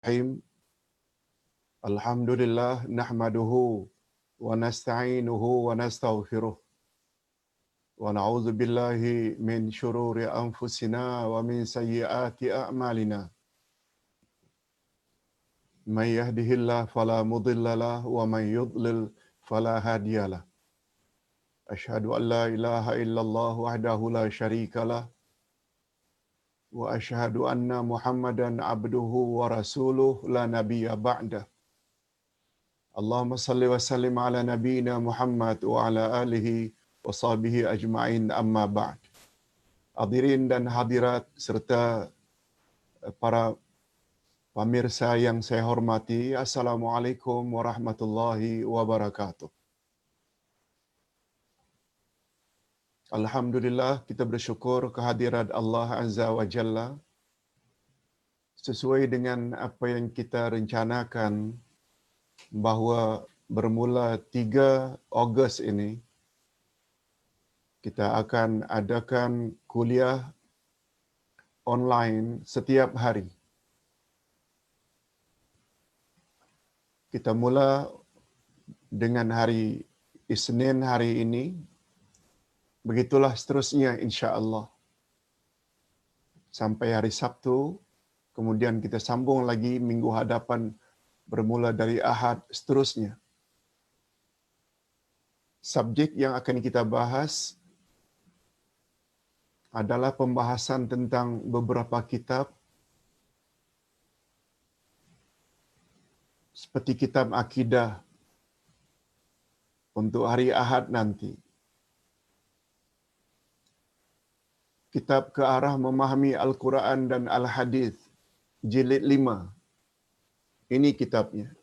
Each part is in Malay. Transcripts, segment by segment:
Bismillahirrahmanirrahim. Alhamdulillah nahmaduhu wa nasta'inuhu wa nastaghfiruh wa na'udzu billahi min shururi anfusina wa min sayyiati a'malina. May yahdihillahu fala mudilla lahu wa may yudlil fala hadiyalah. Asyhadu an la ilaha illallah wahdahu la syarika lah wa asyhadu anna Muhammadan abduhu wa rasuluh la nabiyya ba'dah. Allahumma salli wa sallim ala nabiyyina Muhammad wa ala alihi wa sahbihi ajma'in amma ba'd. Hadirin dan hadirat serta para pemirsa yang saya hormati, Assalamualaikum warahmatullahi wabarakatuh. Alhamdulillah, kita bersyukur kehadirat Allah Azza wa Jalla sesuai dengan apa yang kita rencanakan bahawa bermula 3 Ogos ini kita akan adakan kuliah online setiap hari. Kita mula dengan hari Isnin hari ini, begitulah seterusnya insya-Allah. Sampai hari Sabtu, kemudian kita sambung lagi minggu hadapan bermula dari Ahad seterusnya. Subjek yang akan kita bahas adalah pembahasan tentang beberapa kitab seperti kitab akidah untuk hari Ahad nanti. Kitab ke arah memahami Al-Quran dan Al-Hadis, jilid 5. Ini kitabnya.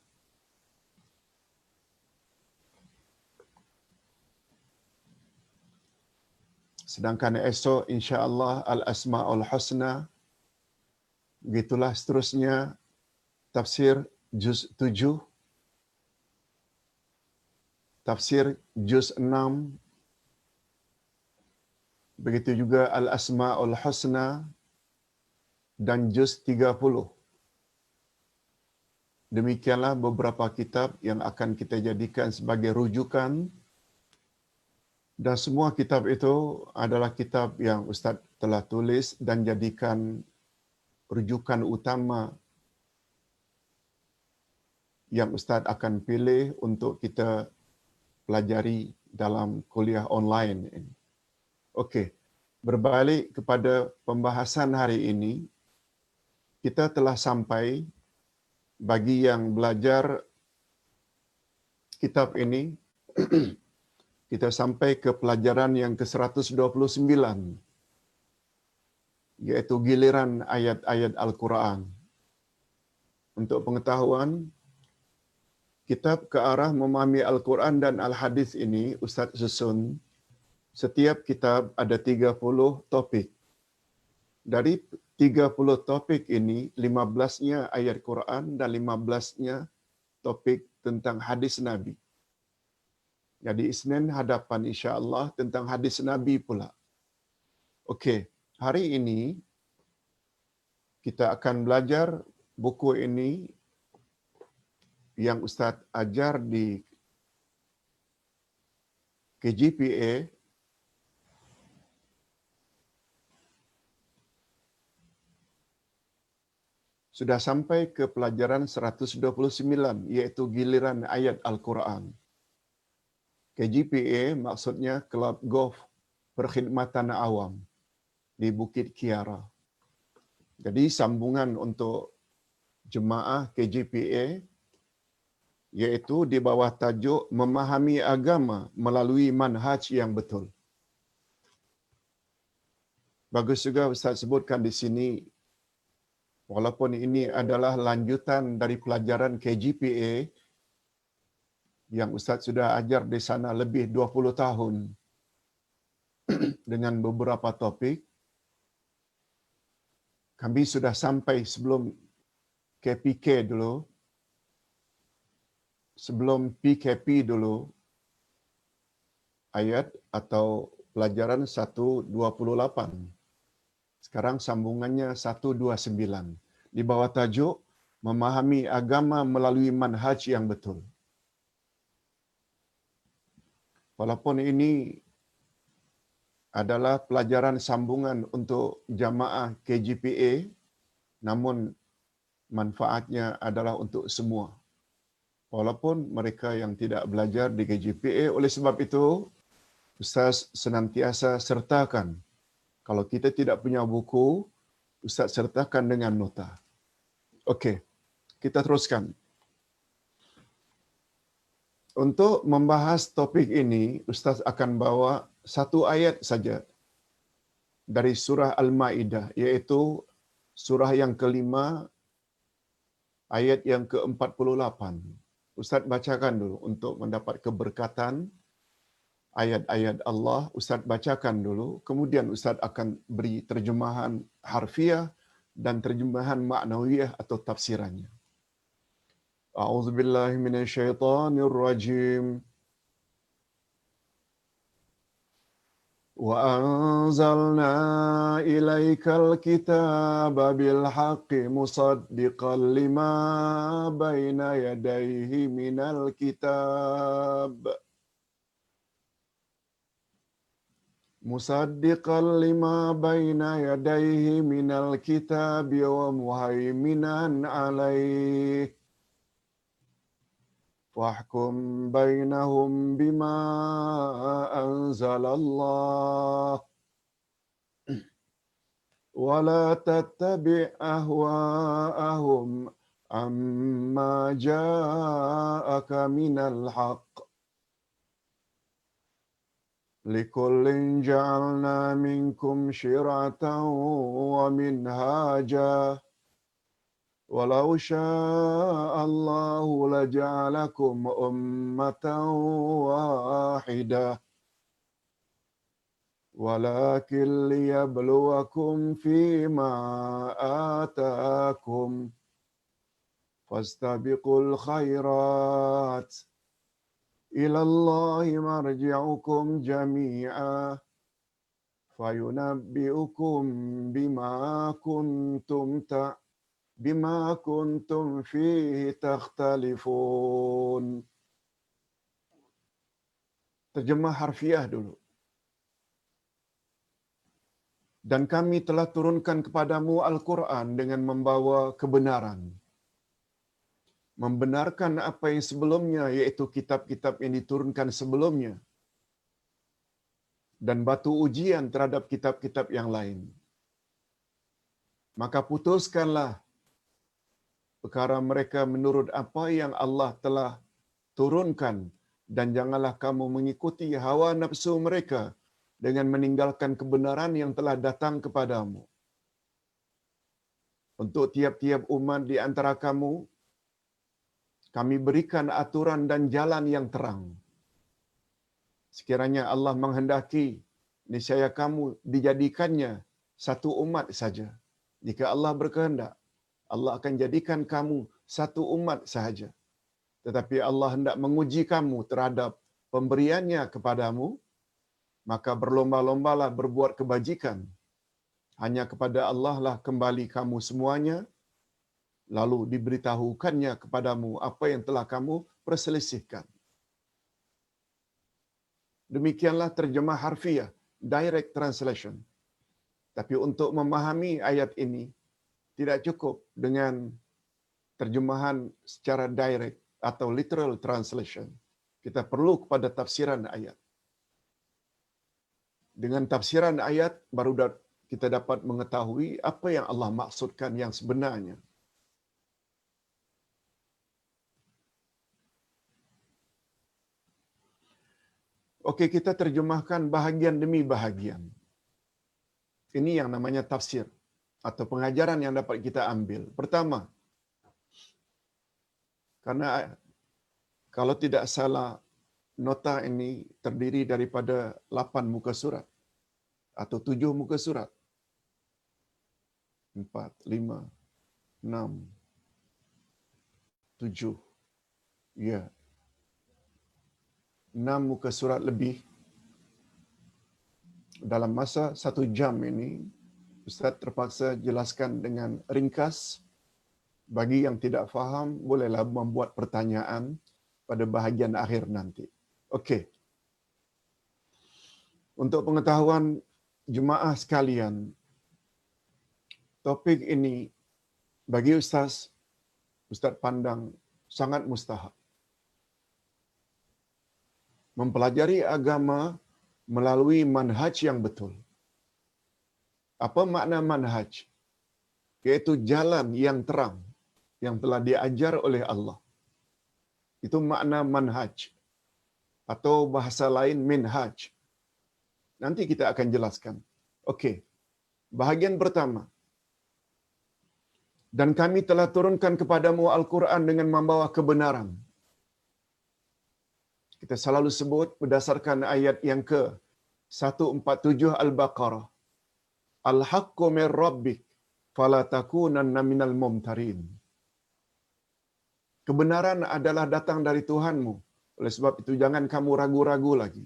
Sedangkan esok insya-Allah Al-Asma'ul Husna, begitulah seterusnya tafsir juz 7, tafsir juz 6, begitu juga Al-Asma'ul Husna dan juz 30. Demikianlah beberapa kitab yang akan kita jadikan sebagai rujukan, dan semua kitab itu adalah kitab yang Ustaz telah tulis dan jadikan rujukan utama yang Ustaz akan pilih untuk kita pelajari dalam kuliah online ini. Okey, berbalik kepada pembahasan hari ini, kita telah sampai bagi yang belajar kitab ini kita sampai ke pelajaran yang ke-129, iaitu giliran ayat-ayat Al-Quran. Untuk pengetahuan, kitab ke arah memahami Al-Quran dan Al-Hadis ini Ustaz susun, setiap kitab ada 30 topik. Dari 30 topik ini, 15-nya ayat Quran dan 15-nya topik tentang hadis Nabi. Jadi Isnin hadapan insya-Allah tentang hadis Nabi pula. Okey, hari ini kita akan belajar buku ini yang Ustaz ajar di KJPA. Sudah sampai ke pelajaran 129, iaitu giliran ayat Al-Quran. KJPA maksudnya Kelab Golf Perkhidmatan Awam di Bukit Kiara. Jadi sambungan untuk jemaah KJPA iaitu di bawah tajuk memahami agama melalui manhaj yang betul. Bagus juga Ustaz sebutkan di sini, walaupun ini adalah lanjutan dari pelajaran KJPA yang Ustaz sudah ajar di sana lebih 20 tahun dengan beberapa topik, kami sudah sampai sebelum KPK dulu, sebelum PKP dulu, ayat atau pelajaran 128. Sekarang sambungannya 129. Di bawah tajuk memahami agama melalui manhaj yang betul. Walaupun ini adalah pelajaran sambungan untuk jamaah KJPA, namun manfaatnya adalah untuk semua. Walaupun mereka yang tidak belajar di KJPA, oleh sebab itu, Ustaz senantiasa sertakan. Kalau kita tidak punya buku, Ustaz sertakan dengan nota. Okey, kita teruskan. Untuk membahas topik ini, Ustaz akan bawa satu ayat saja dari surah Al-Ma'idah, iaitu surah yang kelima, ayat yang ke-48. Ustaz bacakan dulu untuk mendapat keberkatan ayat-ayat Allah. Ustaz bacakan dulu, kemudian Ustaz akan beri terjemahan harfiah dan terjemahan maknawiyah atau tafsirannya. A'udzubillahi minasyaitonirrajim. وَأَنزَلْنَا إِلَيْكَ الْكِتَابَ بِالْحَقِّ مُصَدِّقًا لِمَا بَيْنَ يَدَيْهِ مِنَ الْكِتَابِ مُصَدِّقًا لِمَا بَيْنَ يَدَيْهِ مِنَ الْكِتَابِ وَمُهَيْمِنًا عَلَيْهِ فَاحْكُم بَيْنَهُم بِمَا أَنزَلَ اللَّهُ وَلَا تَتَّبِعْ أَهْوَاءَهُمْ عَمَّا جَاءَكَ مِنَ الْحَقِّ لِكُلٍّ جَعَلْنَا مِنكُمْ شِرْعَةً وَمِنْهَاجًا وَلَوْ شَاءَ اللَّهُ لَجَعَلَكُمْ أُمَّةً وَاحِدَةً وَلَكِنْ لِيَبْلُوَكُمْ فِيمَا آتَاكُمْ فَاسْتَبِقُوا الْخَيْرَاتِ إِلَى اللَّهِ مَرْجِعُكُمْ جَمِيعًا فَيُنَبِّئُكُم بِمَا كُنتُمْ فِيهِ تَخْتَلِفُونَ. Terjemah harfiah dulu. Dan kami telah turunkan kepadamu Al-Quran dengan membawa kebenaran. Membenarkan apa yang sebelumnya, iaitu kitab-kitab yang diturunkan sebelumnya. Dan batu ujian terhadap kitab-kitab yang lain. Maka putuskanlah perkara mereka menurut apa yang Allah telah turunkan. Dan janganlah kamu mengikuti hawa nafsu mereka dengan meninggalkan kebenaran yang telah datang kepadamu. Untuk tiap-tiap umat di antara kamu, kami berikan aturan dan jalan yang terang. Sekiranya Allah menghendaki, niscaya kamu dijadikannya satu umat saja. Jika Allah berkehendak, Allah akan jadikan kamu satu umat sahaja. Tetapi Allah hendak menguji kamu terhadap pemberiannya kepadamu, maka berlomba-lombalah berbuat kebajikan. Hanya kepada Allah lah kembali kamu semuanya, lalu diberitahukannya kepadamu apa yang telah kamu perselisihkan. Demikianlah terjemah harfiah, direct translation. Tapi untuk memahami ayat ini, tidak cukup dengan terjemahan secara direct atau literal translation. Kita perlu kepada tafsiran ayat. Dengan tafsiran ayat, baru kita dapat mengetahui apa yang Allah maksudkan yang sebenarnya. Okey, kita terjemahkan bahagian demi bahagian. Ini yang namanya tafsir atau pengajaran yang dapat kita ambil. Pertama, karena kalau tidak salah, nota ini terdiri daripada 8 muka surat atau 7 muka surat. 4, 5, 6, 7. Ya. 6 muka surat lebih. Dalam masa 1 jam ini, Ustaz terpaksa jelaskan dengan ringkas Bagi yang tidak faham, bolehlah membuat pertanyaan pada bahagian akhir nanti. Okey. Untuk pengetahuan jemaah sekalian, topik ini bagi Ustaz pandang sangat mustahak. Mempelajari agama melalui manhaj yang betul. Apa makna manhaj? Yaitu jalan yang terang yang telah diajar oleh Allah. Itu makna manhaj. Atau bahasa lain minhaj. Nanti kita akan jelaskan. Okey. Bahagian pertama. Dan kami telah turunkan kepadamu Al-Quran dengan membawa kebenaran. Kita selalu sebut berdasarkan ayat yang ke 147 Al-Baqarah. Al-haqqu min rabbik fala takunanna minal mumtarin. Kebenaran adalah datang dari Tuhanmu. Oleh sebab itu jangan kamu ragu-ragu lagi.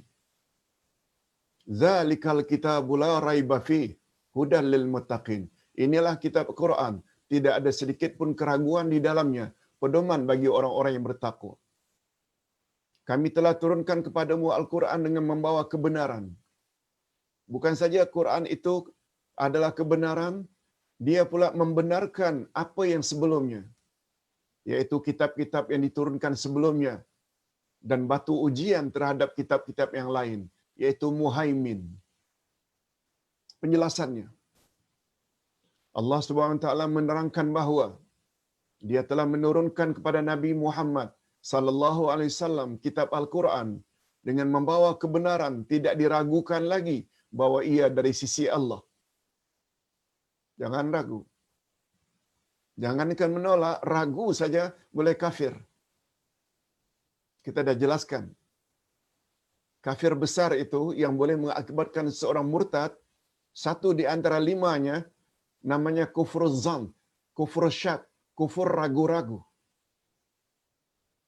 Zalikal kitabu la raiba fih hudan lil muttaqin. Inilah kitab Quran, tidak ada sedikit pun keraguan di dalamnya, pedoman bagi orang-orang yang bertakwa. Kami telah turunkan kepadamu Al-Quran dengan membawa kebenaran. Bukan saja Quran itu adalah kebenaran, dia pula membenarkan apa yang sebelumnya, yaitu kitab-kitab yang diturunkan sebelumnya dan batu ujian terhadap kitab-kitab yang lain, yaitu muhaimin. Penjelasannya, Allah Subhanahu Wa Taala menerangkan bahawa Dia telah menurunkan kepada Nabi Muhammad sallallahu alaihi wasallam kitab Al-Quran dengan membawa kebenaran, tidak diragukan lagi bahawa ia dari sisi Allah. Jangan ragu. Jangankan menolak, ragu saja boleh kafir. Kita dah jelaskan. Kafir besar itu yang boleh mengakibatkan seorang murtad, satu di antara limanya namanya kufur zan, kufur syak, kufur ragu-ragu.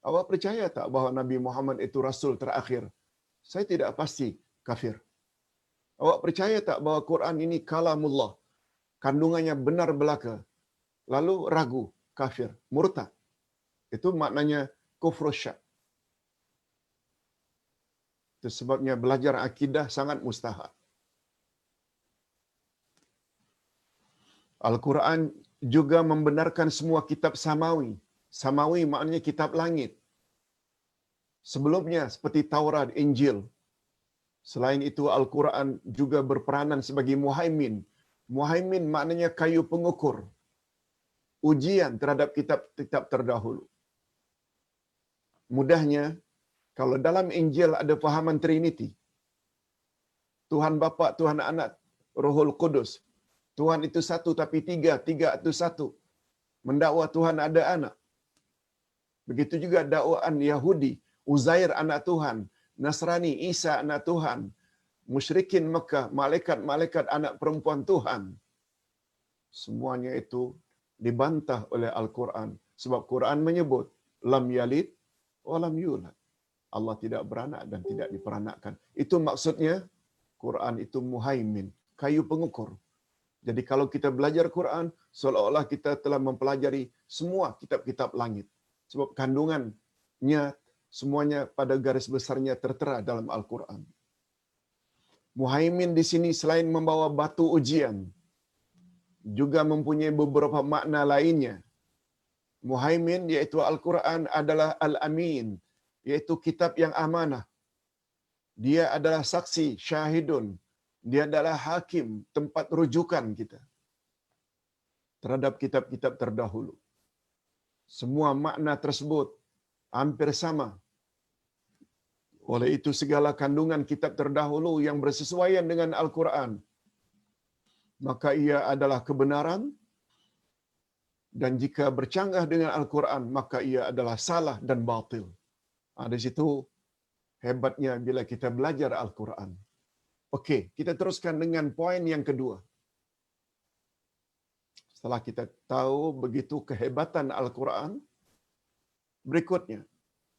Awak percaya tak bahawa Nabi Muhammad itu Rasul terakhir? Saya tidak pasti, kafir. Awak percaya tak bahawa Quran ini kalamullah, kandungannya benar belaka? Lalu ragu, kafir, murtad. Itu maknanya kufur syak. Itu sebabnya belajar akidah sangat mustahak. Al-Quran juga membenarkan semua kitab samawi. Samawi maknanya kitab langit. Sebelumnya seperti Taurat, Injil. Selain itu Al-Quran juga berperanan sebagai muhaimin. Muhaimin maknanya kayu pengukur. Ujian terhadap kitab-kitab terdahulu. Mudahnya, kalau dalam Injil ada fahaman Trinity, Tuhan Bapa, Tuhan Anak, Rohul Kudus. Tuhan itu satu tapi tiga, tiga itu satu. Mendakwa Tuhan ada anak. Begitu juga dakwaan Yahudi, Uzair anak Tuhan, Nasrani, Isa anak Tuhan, musyrikin Mekah, malaikat-malaikat anak perempuan Tuhan. Semuanya itu dibantah oleh Al-Quran. Sebab Quran menyebut, lam yalid wa lam yulad. Allah tidak beranak dan tidak diperanakkan. Itu maksudnya, Quran itu muhaimin, kayu pengukur. Jadi kalau kita belajar Quran, seolah-olah kita telah mempelajari semua kitab-kitab langit. Sebab kandungannya semuanya pada garis besarnya tertera dalam Al-Quran. Muhaimin di sini selain membawa batu ujian, juga mempunyai beberapa makna lainnya. Muhaimin yaitu Al-Quran adalah Al-Amin, yaitu kitab yang amanah. Dia adalah saksi, syahidun. Dia adalah hakim, tempat rujukan kita terhadap kitab-kitab terdahulu. Semua makna tersebut hampir sama. Oleh itu segala kandungan kitab terdahulu yang bersesuaian dengan Al-Quran, maka ia adalah kebenaran, dan jika bercanggah dengan Al-Quran, maka ia adalah salah dan batil. Di situ hebatnya bila kita belajar Al-Quran. Okey, kita teruskan dengan poin yang kedua. Setelah kita tahu begitu kehebatan Al-Quran, berikutnya,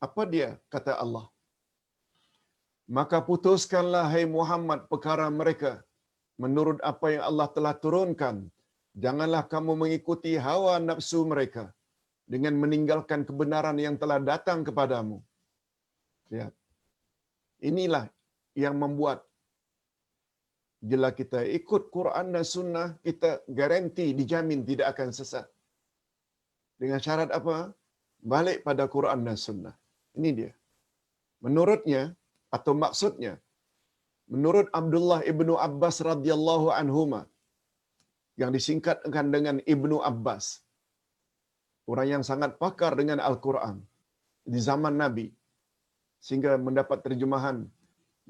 apa dia kata Allah? Maka putuskanlah, hai Muhammad, perkara mereka menurut apa yang Allah telah turunkan. Janganlah kamu mengikuti hawa nafsu mereka. dengan meninggalkan kebenaran yang telah datang kepadamu. Lihat. Inilah yang membuat bila kita ikut Quran dan Sunnah, kita garanti dijamin tidak akan sesat. Dengan syarat apa? Balik pada Quran dan Sunnah. Ini dia. Menurutnya atau maksudnya, menurut Abdullah ibnu Abbas radhiyallahu anhuma, yang disingkatkan dengan Ibnu Abbas, orang yang sangat pakar dengan Al-Quran di zaman Nabi, sehingga mendapat terjemahan,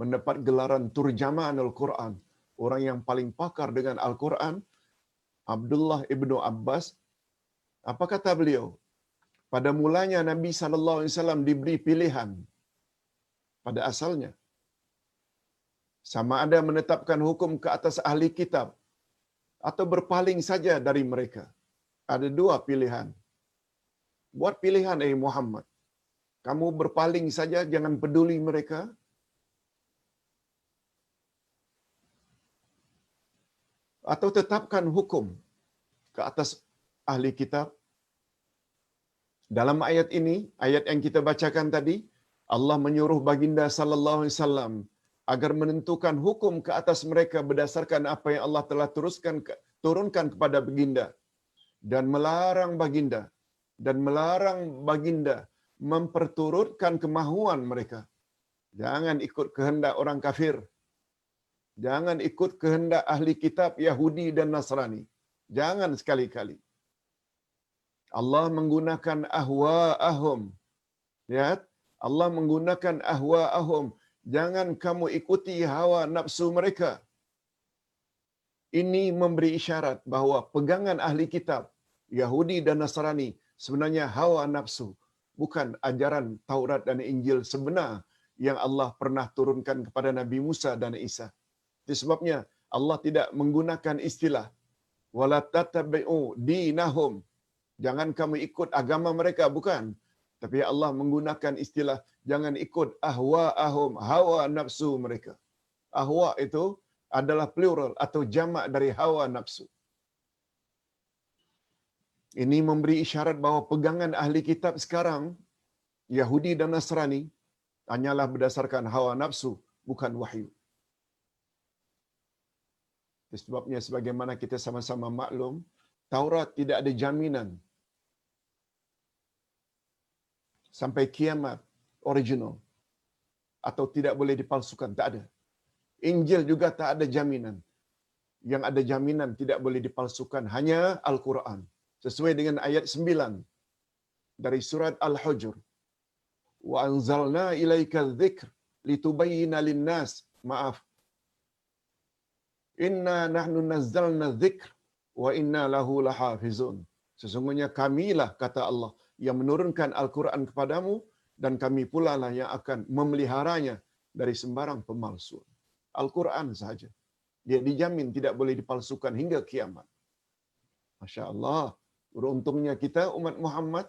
mendapat gelaran turjaman Al-Quran, orang yang paling pakar dengan Al-Quran, Abdullah ibnu Abbas. Apa kata beliau? Pada mulanya Nabi SAW diberi pilihan pada asalnya. Sama ada menetapkan hukum ke atas ahli kitab atau berpaling saja dari mereka. Ada dua pilihan. Buat pilihan, Muhammad. Kamu berpaling saja, jangan peduli mereka. Atau tetapkan hukum ke atas ahli kitab. Dalam ayat ini, ayat yang kita bacakan tadi, Allah menyuruh baginda sallallahu alaihi wasallam agar menentukan hukum ke atas mereka berdasarkan apa yang Allah telah turunkan kepada baginda, dan melarang baginda memperturutkan kemahuan mereka. Jangan ikut kehendak orang kafir. Jangan ikut kehendak ahli kitab Yahudi dan Nasrani. Jangan sekali-kali. Allah menggunakan ahwa'ahum. Lihat, Allah menggunakan ahwa'ahum. Jangan kamu ikuti hawa nafsu mereka. Ini memberi isyarat bahawa pegangan ahli kitab Yahudi dan Nasrani sebenarnya hawa nafsu, bukan ajaran Taurat dan Injil sebenar yang Allah pernah turunkan kepada Nabi Musa dan Isa. Itu sebabnya Allah tidak menggunakan istilah wala tattabi'u dinahum. Jangan kamu ikut agama mereka, bukan. Tapi Allah menggunakan istilah jangan ikut ahwa'ahum, hawa nafsu mereka. Ahwa itu adalah plural atau jamak dari hawa nafsu. Ini memberi isyarat bahawa pegangan ahli kitab sekarang, Yahudi dan Nasrani, hanyalah berdasarkan hawa nafsu, bukan wahyu. Sebabnya sebagaimana kita sama-sama maklum, Taurat tidak ada jaminan sampai kiamat original atau tidak boleh dipalsukan, tak ada. Injil juga tak ada jaminan. Yang ada jaminan tidak boleh dipalsukan hanya Al-Quran. Sesuai dengan ayat 9 dari surat Al-Hujr. Wa anzalna ilaika dzikr litubayyana lin-nas. Maaf. Inna nahnu nazzalna dzikr wa inna lahu lahafizun. Sesungguhnya kamilah, kata Allah, yang menurunkan Al-Quran kepadamu, dan kami pula lah yang akan memeliharanya dari sembarang pemalsuan. Al-Quran sahaja. Dia dijamin tidak boleh dipalsukan hingga kiamat. Masya Allah. Beruntungnya kita umat Muhammad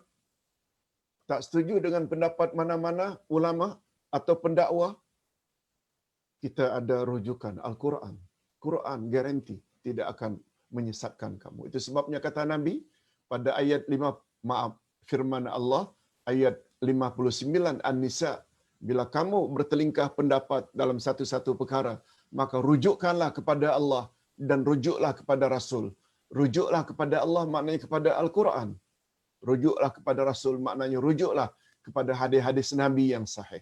tak setuju dengan pendapat mana-mana ulama atau pendakwah. Kita ada rujukan Al-Quran. Quran garanti tidak akan menyesatkan kamu. Itu sebabnya kata Nabi pada ayat 5, firman Allah ayat 59 An-Nisa, bila kamu bertelingkah pendapat dalam satu-satu perkara, maka rujukkanlah kepada Allah dan rujuklah kepada Rasul. Rujuklah kepada Allah maknanya kepada Al-Quran. Rujuklah kepada Rasul maknanya rujuklah kepada hadis-hadis Nabi yang sahih.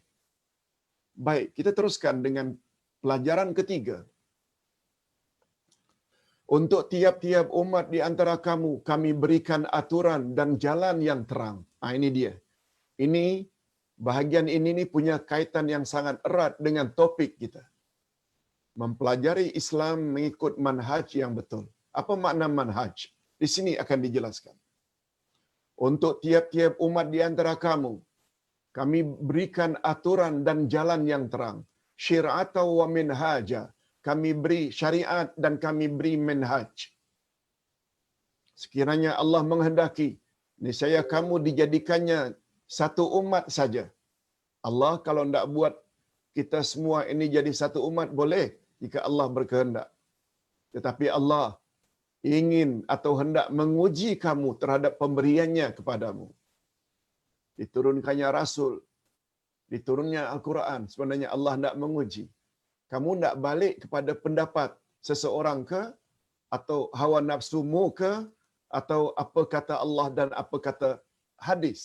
Baik, kita teruskan dengan pelajaran ketiga. Untuk tiap-tiap umat di antara kamu, kami berikan aturan dan jalan yang terang. Ini dia. Ini, bahagian ini punya kaitan yang sangat erat dengan topik kita. Mempelajari Islam mengikut manhaj yang betul. Apa makna manhaj? Di sini akan dijelaskan. Untuk tiap-tiap umat di antara kamu, kami berikan aturan dan jalan yang terang. Syir'atan wa minhaja. Kami beri syariat dan kami beri manhaj. Sekiranya Allah menghendaki, niscaya kamu dijadikannya satu umat saja. Allah kalau tidak buat kita semua ini jadi satu umat, boleh jika Allah berkehendak. Tetapi Allah ingin atau hendak menguji kamu terhadap pemberiannya kepadamu. Diturunkannya Rasul, diturunnya Al-Quran. Sebenarnya Allah hendak menguji. Kamu hendak balik kepada pendapat seseorang ke, atau hawa nafsumu ke, atau apa kata Allah dan apa kata hadis.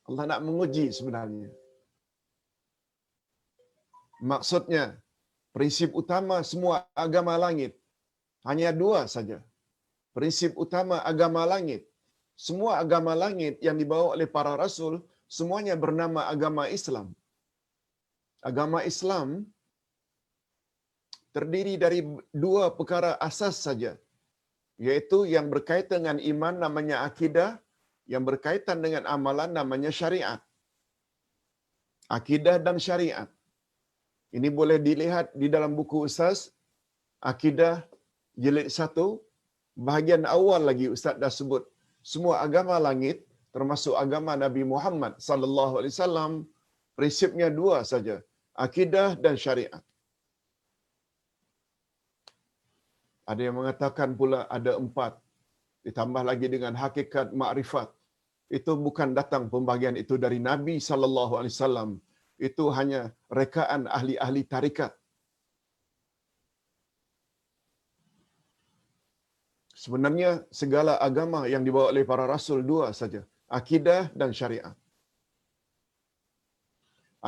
Allah nak menguji sebenarnya. Maksudnya, prinsip utama semua agama langit hanya dua saja. Prinsip utama agama langit. Semua agama langit yang dibawa oleh para rasul, semuanya bernama agama Islam. Agama Islam terdiri dari dua perkara asas saja, yaitu yang berkaitan dengan iman namanya akidah, yang berkaitan dengan amalan namanya syariat. Akidah dan syariat. Ini boleh dilihat di dalam buku Ustaz, Akidah jilid 1, bahagian awal lagi Ustaz dah sebut. Semua agama langit, termasuk agama Nabi Muhammad sallallahu alaihi wasallam, prinsipnya dua saja, akidah dan syariat. Ada yang mengatakan pula ada 4, ditambah lagi dengan hakikat makrifat. Itu bukan datang pembagian itu dari Nabi sallallahu alaihi wasallam. Itu hanya rekaan ahli-ahli tarikat. Sebenarnya segala agama yang dibawa oleh para rasul dua saja, akidah dan syariat.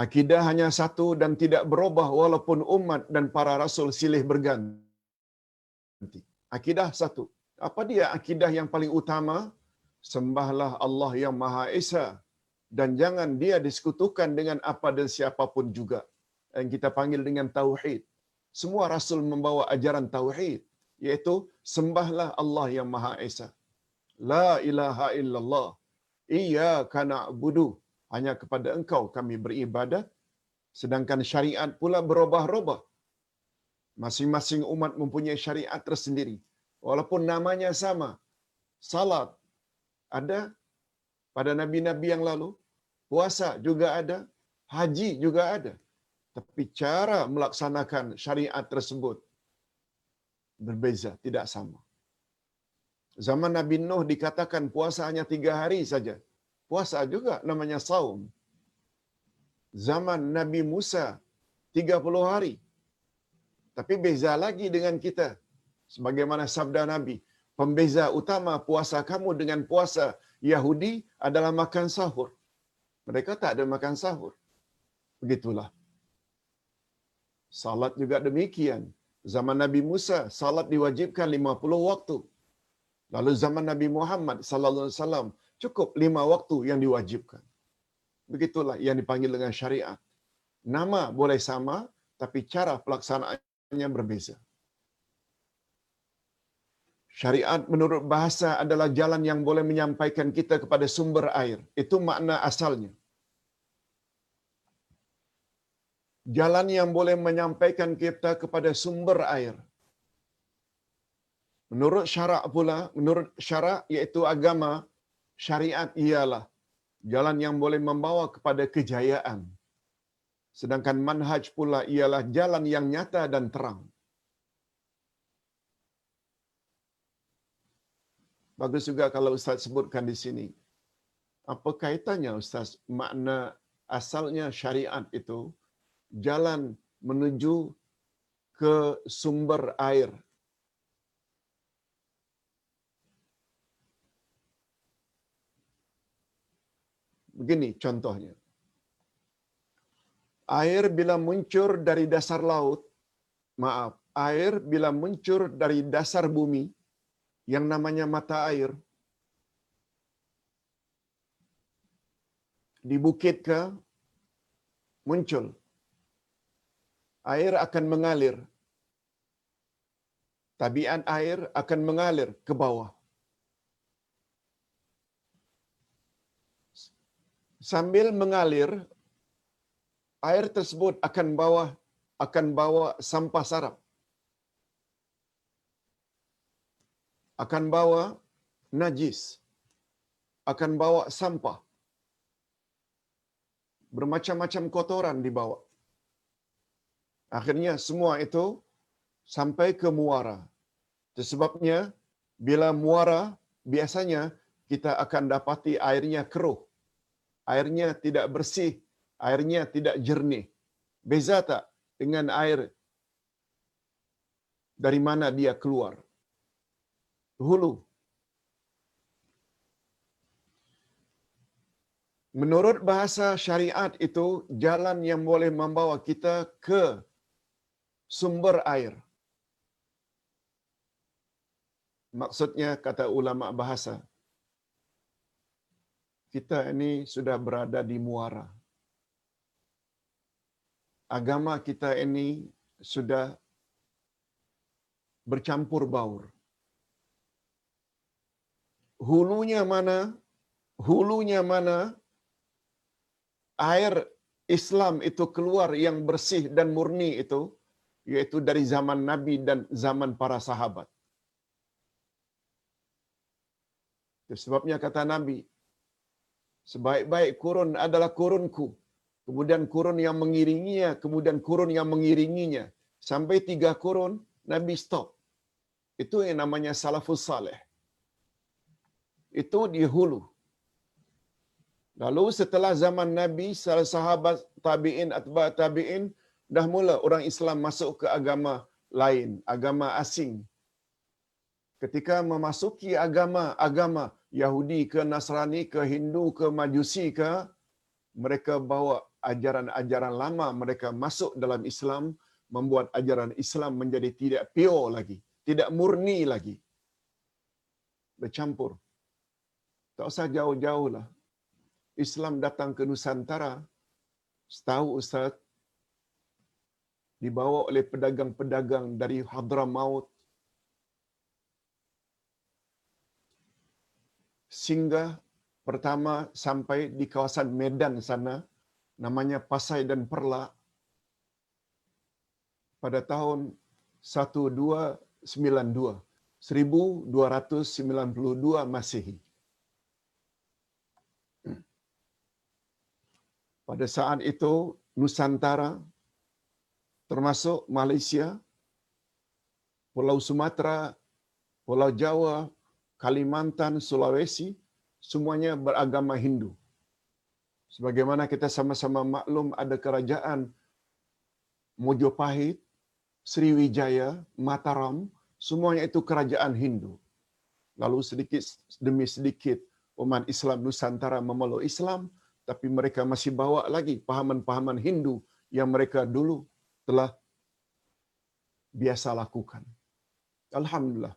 Akidah hanya satu dan tidak berubah walaupun umat dan para rasul silih berganti. Akidah satu. Apa dia akidah yang paling utama? Sembahlah Allah yang Maha Esa dan jangan dia disekutukan dengan apa dan siapapun juga. Yang kita panggil dengan tauhid. Semua rasul membawa ajaran tauhid, yaitu sembahlah Allah yang Maha Esa. La ilaha illallah. Iyyaka na'budu. Hanya kepada engkau kami beribadat. Sedangkan syariat pula berubah-ubah. Masing-masing umat mempunyai syariat tersendiri. Walaupun namanya sama. Salat ada pada nabi-nabi yang lalu. Puasa juga ada. Haji juga ada. Tapi cara melaksanakan syariat tersebut berbeza, tidak sama. Zaman Nabi Nuh dikatakan puasa hanya 3 hari saja. Puasa juga namanya saum. Zaman Nabi Musa 30 hari. Tapi beza lagi dengan kita. Sebagaimana sabda Nabi, pembeza utama puasa kamu dengan puasa Yahudi adalah makan sahur. Mereka tak ada makan sahur. Begitulah. Salat juga demikian. Zaman Nabi Musa, salat diwajibkan 50 waktu. Lalu zaman Nabi Muhammad sallallahu alaihi wasallam cukup 5 waktu yang diwajibkan. Begitulah yang dipanggil dengan syariat. Nama boleh sama, tapi cara pelaksanaannya berbeza. Syariat menurut bahasa adalah jalan yang boleh menyampaikan kita kepada sumber air. Itu makna asalnya. Jalan yang boleh menyampaikan kita kepada sumber air. Menurut syarak pula, menurut syarak iaitu agama, syariat ialah jalan yang boleh membawa kepada kejayaan. Sedangkan manhaj pula ialah jalan yang nyata dan terang. Bagus juga kalau Ustaz sebutkan di sini. Apa kaitannya Ustaz? Makna asalnya syariat itu jalan menuju ke sumber air. Begini contohnya. Air bila muncul dari dasar laut, air bila muncul dari dasar bumi, yang namanya mata air, di bukit ke muncul, air akan mengalir. Tabiat air akan mengalir ke bawah. Sambil mengalir, air tersebut akan bawa sampah sarap. Akan bawa najis. Akan bawa sampah. Bermacam-macam kotoran dibawa. Akhirnya semua itu sampai ke muara. Sebabnya bila muara biasanya kita akan dapati airnya keruh, airnya tidak bersih, airnya tidak jernih. Beza tak dengan air dari mana dia keluar? Hulu. Menurut bahasa syariat itu jalan yang boleh membawa kita ke sumber air. Maksudnya kata ulama bahasa, kita ini sudah berada di muara. Agama kita ini sudah bercampur baur. Hulunya mana? Hulunya mana? Air Islam itu keluar yang bersih dan murni itu, yaitu dari zaman Nabi dan zaman para sahabat. Itu sebabnya kata Nabi, sebaik-baik kurun adalah kurunku. Kemudian kurun yang mengiringinya, kemudian kurun yang mengiringinya. Sampai 3 kurun, Nabi stop. Itu yang namanya salafus saleh. Itu di hulu. Lalu setelah zaman Nabi, sahabat tabi'in, atba' tabi'in, dah mula orang Islam masuk ke agama lain, agama asing. Ketika memasuki agama Yahudi ke Nasrani ke Hindu ke Majusi ke, mereka bawa ajaran-ajaran lama mereka masuk dalam Islam, membuat ajaran Islam menjadi tidak pure lagi, tidak murni lagi. Bercampur. Tak usah jauh-jauh lah. Islam datang ke Nusantara, setahu Ustaz, dibawa oleh pedagang-pedagang dari Hadramaut, singgah pertama sampai di kawasan Medan sana, namanya Pasai dan Perlak, pada tahun 1292 Masehi. Pada saat itu Nusantara termasuk Malaysia, Pulau Sumatera, Pulau Jawa, Kalimantan, Sulawesi, semuanya beragama Hindu. Sebagaimana kita sama-sama maklum ada kerajaan Mojopahit, Sriwijaya, Mataram, semuanya itu kerajaan Hindu. Lalu sedikit demi sedikit umat Islam Nusantara memeluk Islam, tapi mereka masih bawa lagi pahaman-pahaman Hindu yang mereka dulu telah biasa lakukan. Alhamdulillah,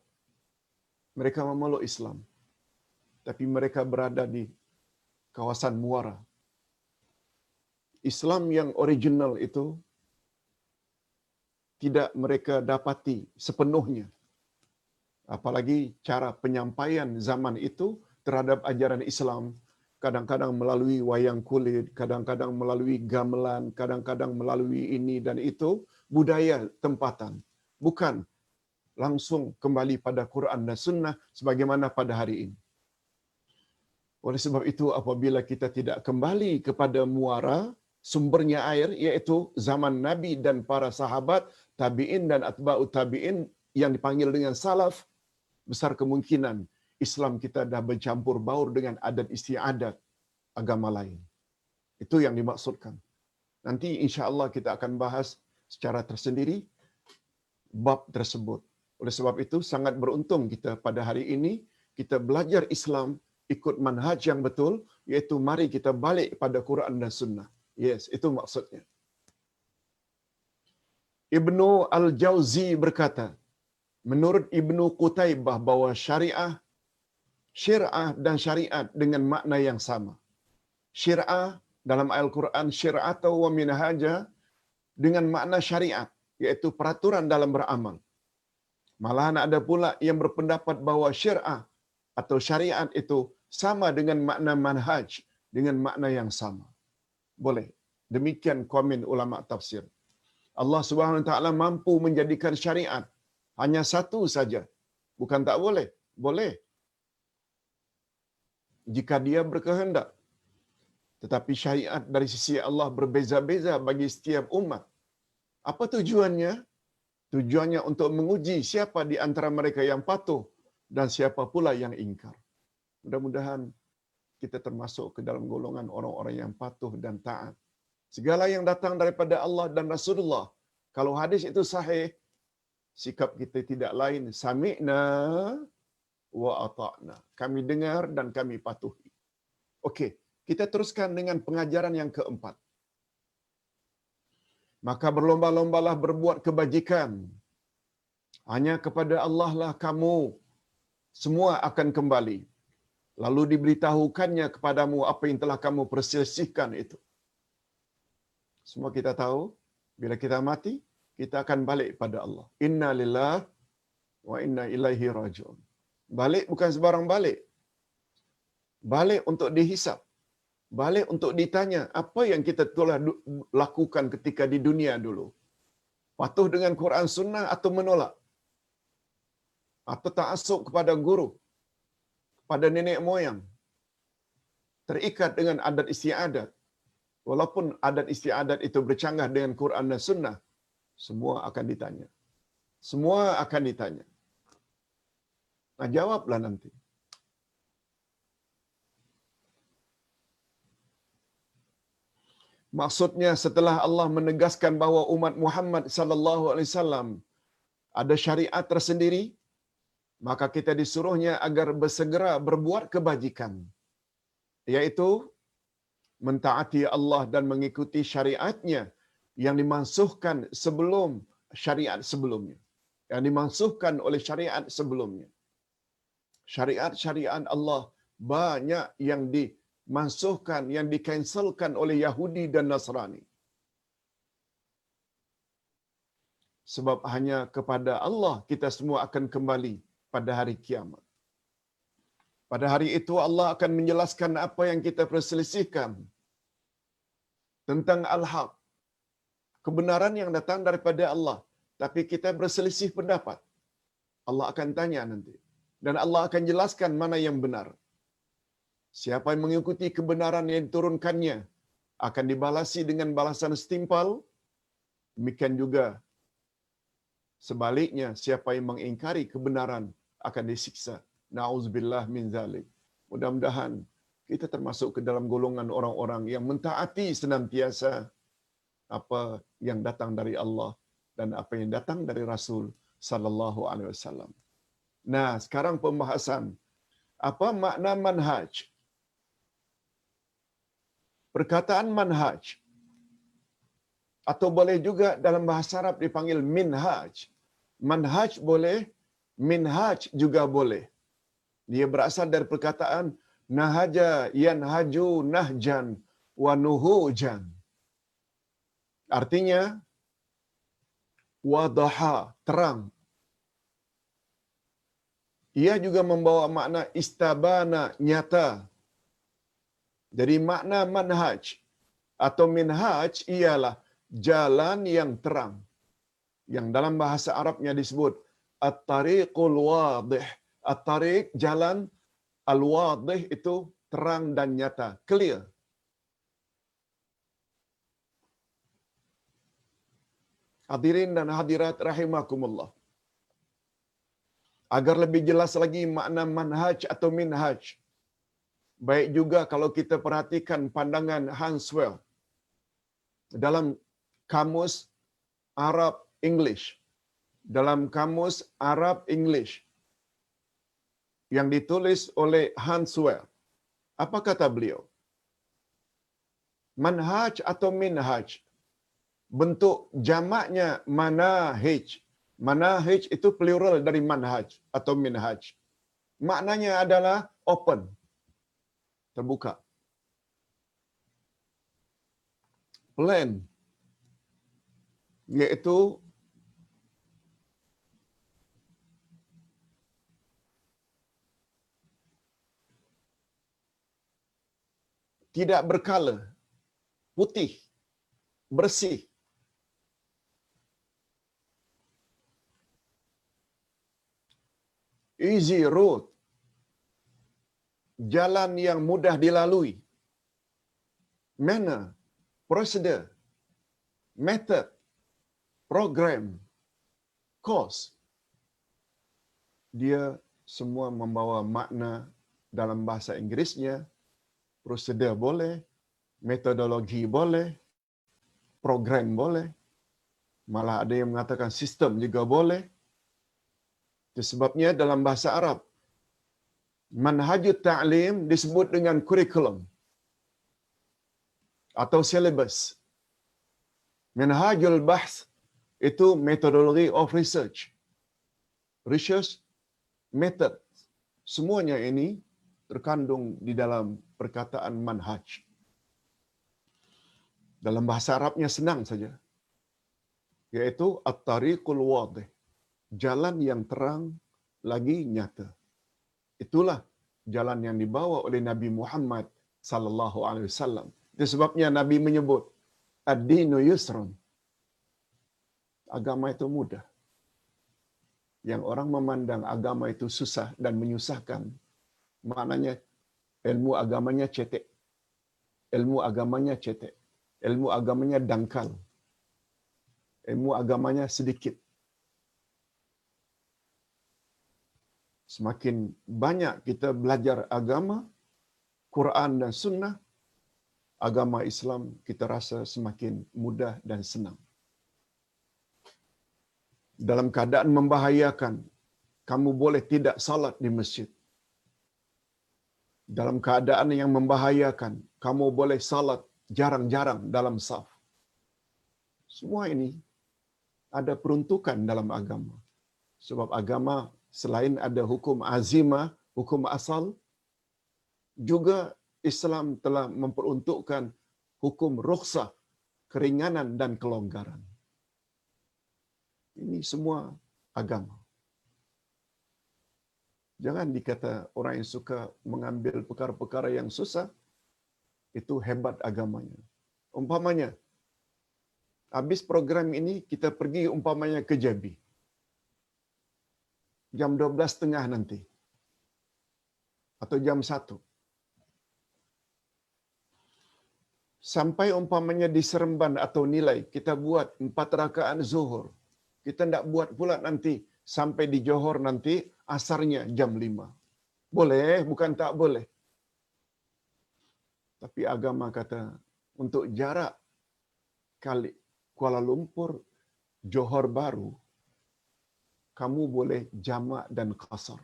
mereka memeluk Islam, tapi mereka berada di kawasan muara. Islam yang original itu tidak mereka dapati sepenuhnya. Apalagi cara penyampaian zaman itu terhadap ajaran Islam, kadang-kadang melalui wayang kulit, kadang-kadang melalui gamelan, kadang-kadang melalui ini dan itu, budaya tempatan. Bukan langsung kembali pada Quran dan Sunnah sebagaimana pada hari ini. Oleh sebab itu, apabila kita tidak kembali kepada muara, sumbernya air, iaitu zaman Nabi dan para sahabat, tabi'in dan atba'ut tabi'in yang dipanggil dengan salaf, besar kemungkinan Islam kita dah bercampur baur dengan adat istiadat agama lain. Itu yang dimaksudkan. Nanti insya-Allah kita akan bahas secara tersendiri bab tersebut. Oleh sebab itu sangat beruntung kita pada hari ini kita belajar Islam ikut manhaj yang betul, iaitu mari kita balik pada Quran dan Sunnah. Yes, itu maksudnya. Ibnu Al-Jauzi berkata, menurut Ibnu Qutaibah bahwa syariah dan syariat dengan makna yang sama. Syir'ah dalam Al-Quran, syir'atau wa minhaja, dengan makna syariat, iaitu peraturan dalam beramal. Malahan ada pula yang berpendapat bahwa syir'ah atau syariat itu sama dengan makna manhaj, dengan makna yang sama. Boleh. Demikian komen ulama tafsir. Allah Subhanahu Wa Taala mampu menjadikan syariat hanya satu saja. Bukan tak boleh. Boleh. Jika dia berkehendak. Tetapi syariat dari sisi Allah berbeza-beza bagi setiap umat. Apa tujuannya? Tujuannya untuk menguji siapa di antara mereka yang patuh dan siapa pula yang ingkar. Mudah-mudahan kita termasuk ke dalam golongan orang-orang yang patuh dan taat. Segala yang datang daripada Allah dan Rasulullah, kalau hadis itu sahih, sikap kita tidak lain sami'na wa ata'na. Kami dengar dan kami patuhi. Okey, kita teruskan dengan pengajaran yang keempat. Maka berlomba-lombalah berbuat kebajikan. Hanya kepada Allah lah kamu semua akan kembali. Lalu diberitahukannya kepadamu apa yang telah kamu perselisihkan itu. Semua kita tahu, bila kita mati, kita akan balik pada Allah. Inna lillahi wa inna ilaihi raji'un. Balik bukan sebarang balik. Balik untuk dihisap. Balik untuk ditanya apa yang kita telah lakukan ketika di dunia dulu. Patuh dengan Quran Sunnah atau menolak. Atau ta'assub kepada guru, kepada nenek moyang. Terikat dengan adat istiadat. Walaupun adat istiadat itu bercanggah dengan Quran dan Sunnah, semua akan ditanya. Semua akan ditanya. Nah, jawablah nanti. Maksudnya setelah Allah menegaskan bahawa umat Muhammad sallallahu alaihi wasallam ada syariat tersendiri, maka kita disuruhnya agar bersegera berbuat kebajikan, yaitu mentaati Allah dan mengikuti syariatnya yang dimansuhkan sebelum syariat sebelumnya, yang dimansuhkan oleh syariat sebelumnya. Syariat-syariat Allah banyak yang dimansuhkan, yang dikanselkan oleh Yahudi dan Nasrani. Sebab hanya kepada Allah kita semua akan kembali pada hari kiamat. Pada hari itu Allah akan menjelaskan apa yang kita perselisihkan tentang al-haq, kebenaran yang datang daripada Allah, tapi kita berselisih pendapat. Allah akan tanya nanti. Dan Allah akan jelaskan mana yang benar. Siapa yang mengikuti kebenaran yang diturunkannya akan dibalasi dengan balasan setimpal. Demikian juga sebaliknya, siapa yang mengingkari kebenaran akan disiksa. Na'udzubillah min zalik. Mudah-mudahan kita termasuk ke dalam golongan orang-orang yang mentaati senantiasa apa yang datang dari Allah dan apa yang datang dari Rasul sallallahu alaihi wasallam. Nah, sekarang pembahasan apa makna manhaj. Perkataan manhaj atau boleh juga dalam bahasa Arab dipanggil minhaj. Manhaj boleh, minhaj juga boleh. Dia berasal dari perkataan nahaja yanhaju nahjan wa nuhujan. Artinya wadaha, terang. Ia juga membawa makna istabana, nyata. Jadi makna manhaj atau minhaj ialah jalan yang terang. Yang dalam bahasa Arabnya disebut at-tariqul wadih. At-tariq, jalan, al-wadih itu terang dan nyata, clear. Hadirin dan hadirat rahimakumullah. Agar lebih jelas lagi makna manhaj atau minhaj, baik juga kalau kita perhatikan pandangan Hanswell dalam kamus Arab English, dalam kamus Arab English yang ditulis oleh Hanswell. Apa kata beliau? Manhaj atau minhaj, bentuk jamaknya manahij. Manahij itu plural dari manhaj atau minhaj. Maknanya adalah open, terbuka. Plain, yaitu tidak berkala, putih, bersih. Easy road, jalan yang mudah dilalui. Manner, procedure, method, program. course, dia semua membawa makna dalam bahasa Inggerisnya, prosedur boleh, metodologi boleh, program boleh, malah ada yang mengatakan sistem juga boleh. Itu sebabnya dalam bahasa Arab, manhajut ta'lim disebut dengan kurikulum atau syllabus. Manhajul bahs itu metodologi of research. Research method. Semuanya ini terkandung di dalam perkataan manhaj. Dalam bahasa Arabnya senang saja. Yaitu at-tariqul wadih. Jalan yang terang lagi nyata. Itulah jalan yang dibawa oleh Nabi Muhammad sallallahu alaihi wasallam. Itu sebabnya Nabi menyebut ad-dinu yusrun. Agama itu mudah. Yang orang memandang agama itu susah dan menyusahkan, maknanya ilmu agamanya cetek. Ilmu agamanya cetek. Ilmu agamanya dangkal. Ilmu agamanya sedikit. Semakin banyak kita belajar agama, Quran dan Sunnah, agama Islam kita rasa semakin mudah dan senang. Dalam keadaan membahayakan, kamu boleh tidak salat di masjid. Dalam keadaan yang membahayakan, kamu boleh salat jarang-jarang dalam saf. Semua ini ada peruntukan dalam agama. Sebab agama selain ada hukum azimah, hukum asal, juga Islam telah memperuntukkan hukum rukhsah, keringanan dan kelonggaran. Ini semua agama. Jangan dikata orang yang suka mengambil perkara-perkara yang susah, itu hebat agamanya. Umpamanya, habis program ini kita pergi umpamanya ke Jambi. Jam 12.30 nanti. Atau jam 1. Sampai umpamanya di Seremban atau Nilai, kita buat 4 rakaat zuhur. Kita tidak buat pula nanti sampai di Johor nanti asarnya jam 5. Boleh, bukan tak boleh. Tapi agama kata untuk jarak kali Kuala Lumpur, Johor Baru, kamu boleh jamak dan qasar.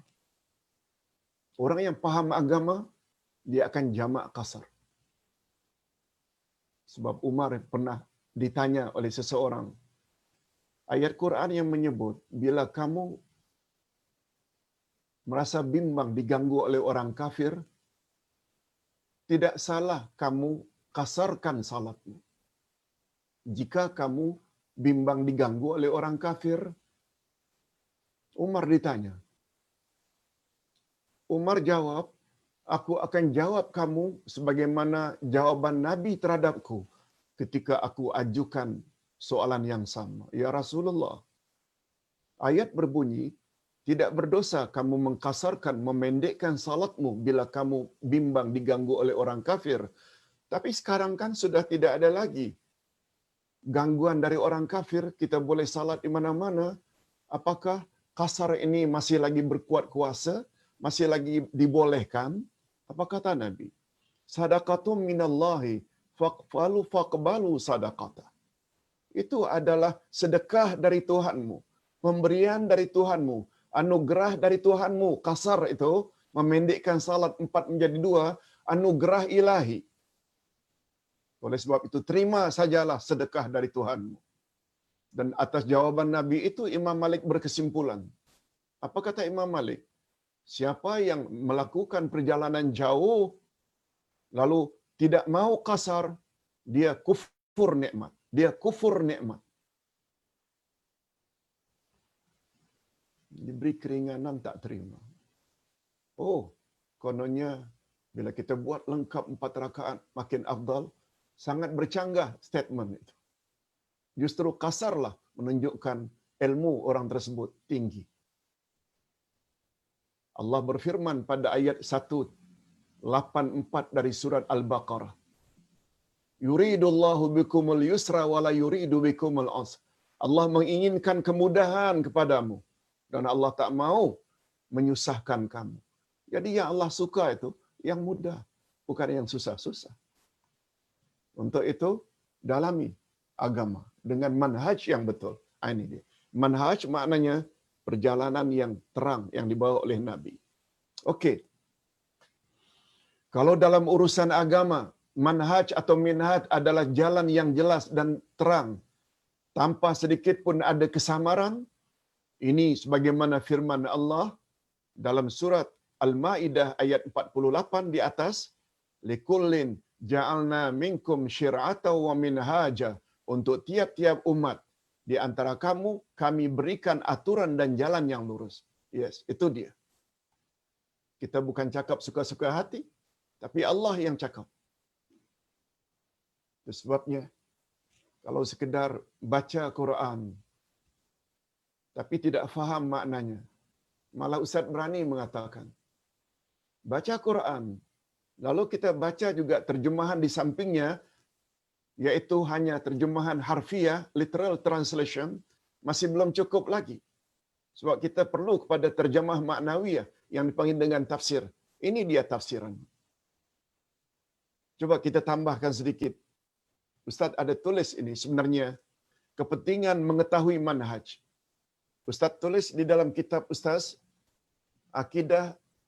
Orang yang paham agama, dia akan jamak qasar. Sebab Umar pernah ditanya oleh seseorang, ayat Quran yang menyebut, bila kamu merasa bimbang diganggu oleh orang kafir, tidak salah kamu kasarkan salatmu. Jika kamu bimbang diganggu oleh orang kafir, Umar ditanya. Umar jawab, aku akan jawab kamu sebagaimana jawaban Nabi terhadapku ketika aku ajukan soalan yang sama. Ya Rasulullah, ayat berbunyi, tidak berdosa kamu mengkasarkan, memendekkan salatmu bila kamu bimbang diganggu oleh orang kafir. Tapi sekarang kan sudah tidak ada lagi gangguan dari orang kafir, kita boleh salat di mana-mana. Apakah kasar ini masih lagi berkuat kuasa? Masih lagi dibolehkan? Apa kata Nabi? Sadaqatum minallahi faqbalu sadaqata. Itu adalah sedekah dari Tuhanmu, pemberian dari Tuhanmu, anugerah dari Tuhanmu. Kasar itu, memendekkan salat 4 menjadi 2, anugerah ilahi. Oleh sebab itu, terima sajalah sedekah dari Tuhanmu. Dan atas jawaban Nabi itu, Imam Malik berkesimpulan. Apa kata Imam Malik? Siapa yang melakukan perjalanan jauh, lalu tidak mau kasar, dia kufur nikmat. Dia kufur nikmat. Diberi keringanan tak terima. Oh, kononnya bila kita buat lengkap 4 rakaat makin afdal, sangat bercanggah statement itu. Justru kasarlah menunjukkan ilmu orang tersebut tinggi. Allah berfirman pada ayat 184 dari surat Al-Baqarah. Yuridullahu bikumul yusra wa la yuridu bikumul usra. Allah menginginkan kemudahan kepadamu dan Allah tak mau menyusahkan kamu. Jadi yang Allah suka itu yang mudah, bukan yang susah-susah. Untuk itu dalami agama dengan manhaj yang betul. Ini dia. Manhaj maknanya perjalanan yang terang yang dibawa oleh Nabi. Okey. Kalau dalam urusan agama, manhaj atau minhaj adalah jalan yang jelas dan terang, tanpa sedikit pun ada kesamaran. Ini sebagaimana firman Allah dalam surat Al-Maidah ayat 48 di atas, likullin ja'alna minkum syir'atan wa minhaja, untuk tiap-tiap umat di antara kamu kami berikan aturan dan jalan yang lurus. Yes, itu dia. Kita bukan cakap suka-suka hati, tapi Allah yang cakap. Itu sebabnya kalau sekedar baca Quran tapi tidak faham maknanya, malah Ustaz berani mengatakan, baca Quran, lalu kita baca juga terjemahan di sampingnya, iaitu hanya terjemahan harfiah, literal translation, masih belum cukup lagi. Sebab kita perlu kepada terjemah maknawiyah yang dipanggil dengan tafsir. Ini dia tafsiran. Coba kita tambahkan sedikit. Ustaz ada tulis ini sebenarnya kepentingan mengetahui manhaj. Ustaz tulis di dalam kitab Ustaz Akidah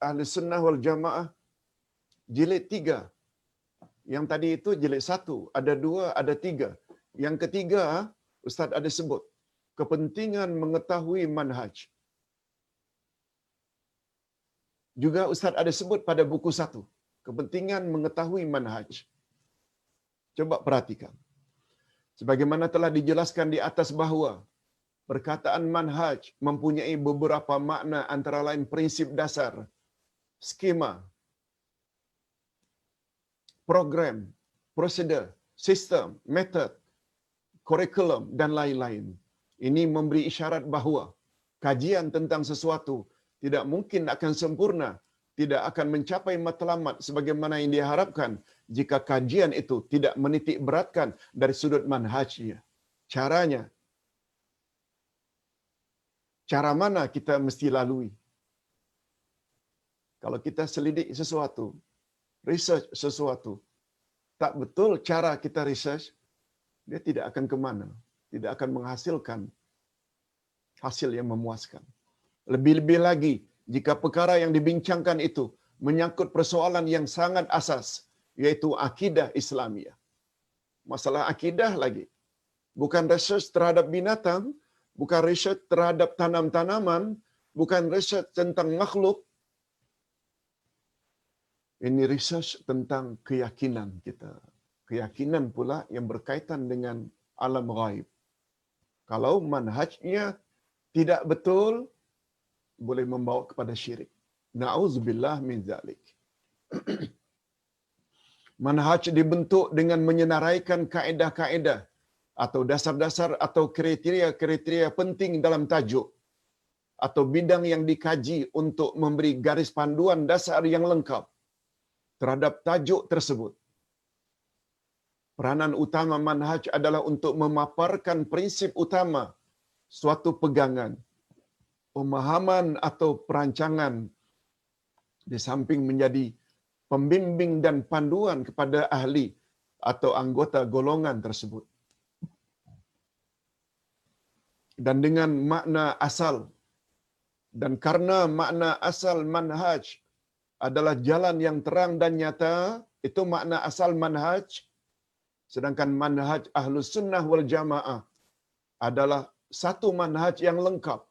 Ahli Sunnah wal Jamaah jilid 3. Yang tadi itu jilid 1, ada 2, ada 3. Yang ketiga Ustaz ada sebut kepentingan mengetahui manhaj. Juga Ustaz ada sebut pada buku 1, kepentingan mengetahui manhaj. Coba perhatikan. Sebagaimana telah dijelaskan di atas bahawa perkataan manhaj mempunyai beberapa makna, antara lain prinsip dasar, skema, program, prosedur, sistem, metod, kurikulum dan lain-lain. Ini memberi isyarat bahawa kajian tentang sesuatu tidak mungkin akan sempurna, tidak akan mencapai matlamat sebagaimana yang diharapkan jika kajian itu tidak menitik beratkan dari sudut manhajnya. Caranya, cara mana kita mesti lalui? Kalau kita selidik sesuatu, research sesuatu, tak betul cara kita research, dia tidak akan ke mana, tidak akan menghasilkan hasil yang memuaskan. Lebih-lebih lagi, jika perkara yang dibincangkan itu menyangkut persoalan yang sangat asas, yaitu akidah Islamiyah. Masalah akidah lagi. Bukan research terhadap binatang, bukan research terhadap tanam-tanaman, bukan research tentang makhluk. Ini research tentang keyakinan kita. Keyakinan pula yang berkaitan dengan alam ghaib. Kalau manhajnya tidak betul, boleh membawa kepada syirik. Na'udzubillah min zalik. Manhaj dibentuk dengan menyenaraikan kaedah-kaedah atau dasar-dasar atau kriteria-kriteria penting dalam tajuk atau bidang yang dikaji untuk memberi garis panduan dasar yang lengkap terhadap tajuk tersebut. Peranan utama manhaj adalah untuk memaparkan prinsip utama suatu pegangan, pemahaman atau perancangan, di samping menjadi pembimbing dan panduan kepada ahli atau anggota golongan tersebut. Dan dengan makna asal, dan karena makna asal manhaj adalah jalan yang terang dan nyata, itu makna asal manhaj, sedangkan manhaj Ahlus Sunnah wal Jamaah adalah satu manhaj yang lengkap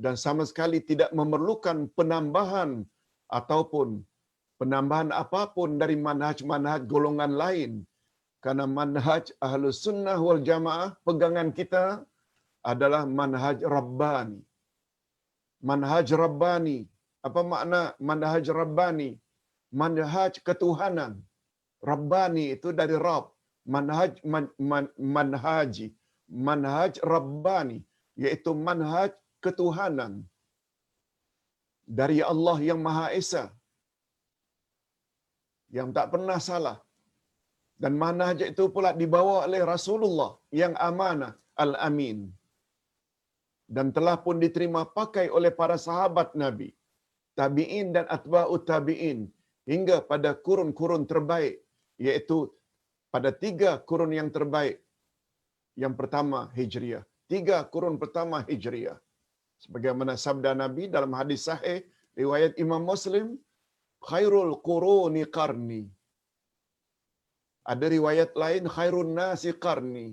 dan sama sekali tidak memerlukan penambahan ataupun penambahan apapun dari manhaj-manhaj golongan lain. Karena manhaj Ahlus Sunnah wal Jamaah, pegangan kita adalah manhaj Rabbani. Manhaj Rabbani. Apa makna manhaj Rabbani? Manhaj ketuhanan. Rabbani itu dari Rabb. Manhaj Rabbani, yaitu manhaj ketuhanan dari Allah yang Maha Esa, yang tak pernah salah. Dan manhaj itu pula dibawa oleh Rasulullah yang amanah, Al-Amin, dan telah pun diterima pakai oleh para sahabat Nabi, tabi'in dan atba'ut tabi'in hingga pada kurun-kurun terbaik, iaitu pada 3 kurun yang terbaik. Yang pertama Hijriah, 3 kurun pertama Hijriah. Sebagaimana sabda Nabi dalam hadis sahih riwayat Imam Muslim, khairul quruni qarni. Ada riwayat lain khairun nasi qarni,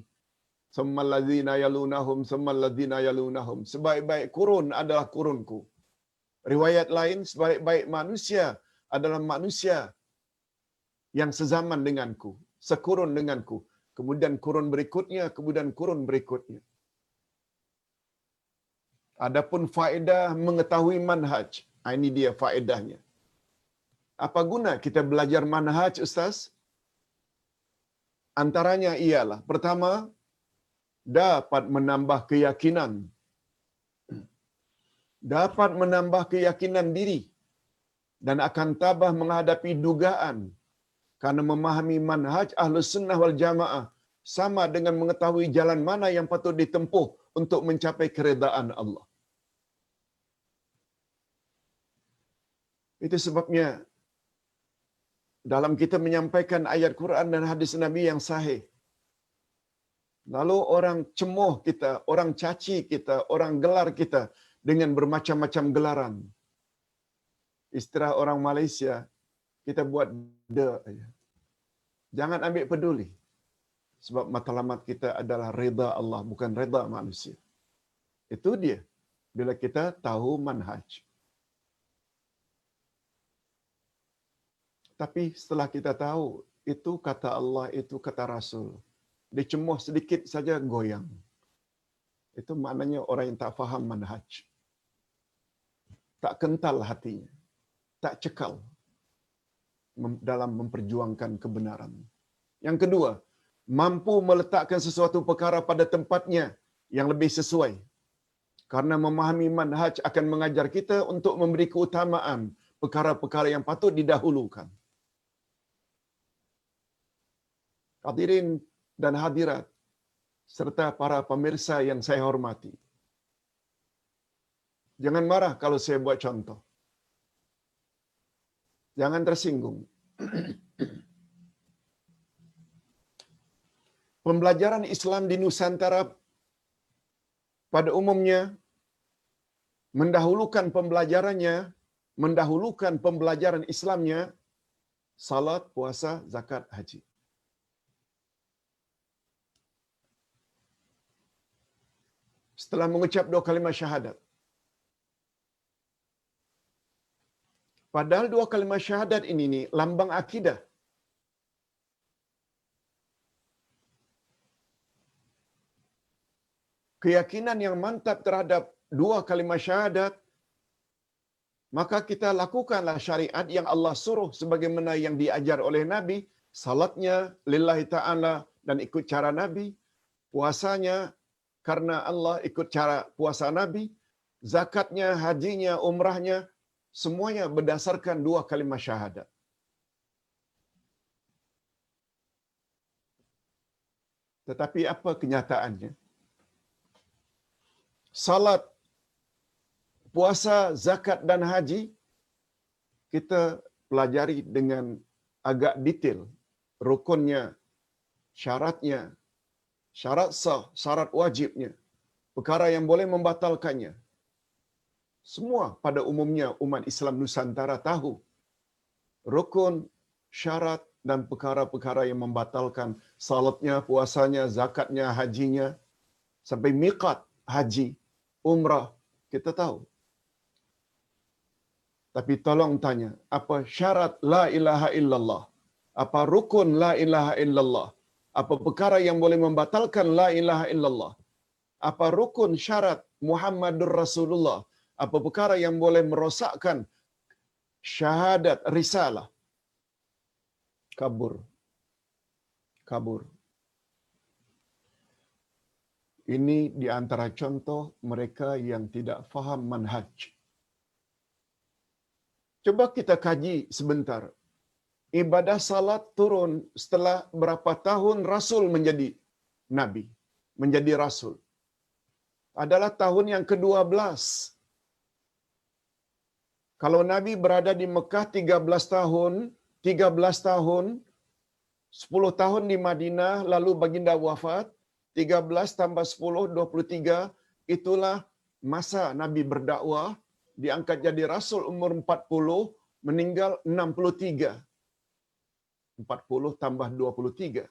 summal ladzina yalunahum summal ladzina yalunahum. Sebaik-baik kurun adalah kurunku. Riwayat lain, sebaik-baik manusia adalah manusia yang sezaman denganku, sekurun denganku. Kemudian kurun berikutnya, kemudian kurun berikutnya. Adapun faedah mengetahui manhaj, ini dia faedahnya. Apa guna kita belajar manhaj, Ustaz? Antaranya ialah, pertama, dapat menambah keyakinan. Dapat menambah keyakinan diri dan akan tabah menghadapi dugaan, karena memahami manhaj Ahlus Sunnah wal Jamaah sama dengan mengetahui jalan mana yang patut ditempuh untuk mencapai keredaan Allah. Itu sebabnya dalam kita menyampaikan ayat Quran dan hadis Nabi yang sahih, lalu orang cemoh kita, orang caci kita, orang gelar kita dengan bermacam-macam gelaran. Istilah orang Malaysia, kita buat de aja. Jangan ambil peduli. Sebab matlamat kita adalah reda Allah, bukan reda manusia. Itu dia. Bila kita tahu manhaj. Tapi setelah kita tahu, itu kata Allah, itu kata Rasul, dicemoh sedikit saja goyang. Itu maknanya orang yang tak faham manhaj. Tak kental hatinya. Tak cekal dalam memperjuangkan kebenaran. Yang kedua, mampu meletakkan sesuatu perkara pada tempatnya yang lebih sesuai. Karena memahami manhaj akan mengajar kita untuk memberi keutamaan perkara-perkara yang patut didahulukan. Hadirin dan hadirat, serta para pemirsa yang saya hormati. Jangan marah kalau saya buat contoh. Jangan tersinggung. Pembelajaran Islam di Nusantara pada umumnya mendahulukan pembelajaran Islamnya salat, puasa, zakat, haji. Setelah mengucap 2 kalimat syahadat. Padahal 2 kalimat syahadat ini lambang akidah. Keyakinan yang mantap terhadap 2 kalimat syahadat, maka kita lakukanlah syariat yang Allah suruh sebagaimana yang diajar oleh Nabi, salatnya lillahi ta'ala dan ikut cara Nabi, puasanya karena Allah ikut cara puasa Nabi, zakatnya, hajinya, umrahnya, semuanya berdasarkan 2 kalimat syahadat. Tetapi apa kenyataannya? Salat, puasa, zakat dan haji kita pelajari dengan agak detail. Rukunnya, syaratnya, syarat sah, syarat wajibnya, perkara yang boleh membatalkannya. Semua pada umumnya umat Islam Nusantara tahu rukun, syarat dan perkara-perkara yang membatalkan salatnya, puasanya, zakatnya, hajinya, sampai miqat haji, umrah, kita tahu. Tapi tolong tanya, apa syarat la ilaha illallah? Apa rukun la ilaha illallah? Apa perkara yang boleh membatalkan la ilaha illallah? Apa rukun syarat Muhammadur Rasulullah? Apa perkara yang boleh merosakkan syahadat risalah? Kabur. Kabur. Ini di antara contoh mereka yang tidak faham manhaj. Coba kita kaji sebentar. Ibadah salat turun setelah berapa tahun Rasul menjadi Nabi. menjadi rasul adalah tahun yang ke-12. Kalau Nabi berada di Mekah 13 tahun, 10 tahun di Madinah, lalu baginda wafat, 13 tambah 10, 23, itulah masa Nabi berdakwah, diangkat jadi Rasul umur 40, meninggal 63. 40 tambah 23.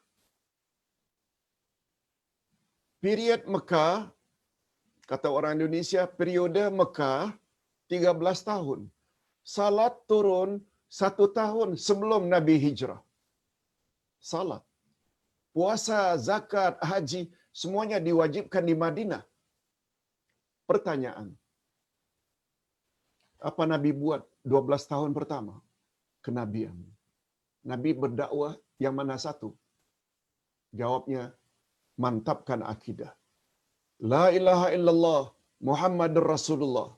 Period Mekah, kata orang Indonesia, periode Mekah 13 tahun. Salat turun 1 tahun sebelum Nabi hijrah. Salat, puasa, zakat, haji, semuanya diwajibkan di Madinah. Pertanyaan, apa Nabi buat 12 tahun pertama? Kenabian. Nabi berdakwah yang mana satu? Jawabnya, mantapkan akidah. La ilaha illallah Muhammadur Rasulullah.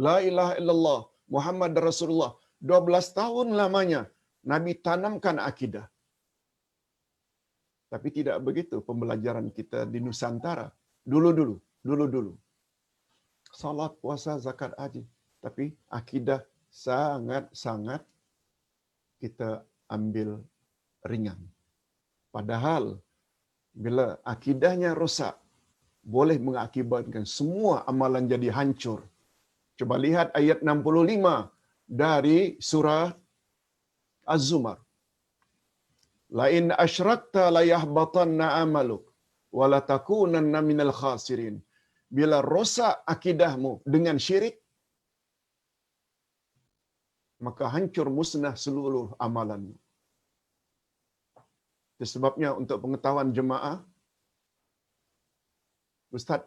La ilaha illallah Muhammadur Rasulullah. 12 tahun lamanya Nabi tanamkan akidah. Tapi tidak begitu pembelajaran kita di Nusantara. Dulu. Salat, puasa, zakat, haji. Tapi akidah sangat-sangat kita ambil ringan. Padahal bila akidahnya rosak, boleh mengakibatkan semua amalan jadi hancur. Coba lihat ayat 65 dari surah Az-Zumar. La in asyrakta la yahbatanna amaluk wa la takunanna minal khasirin. Bila rosak akidahmu dengan syirik, maka hancur musnah seluruh amalanmu. Itu sebabnya untuk pengetahuan jemaah, Ustaz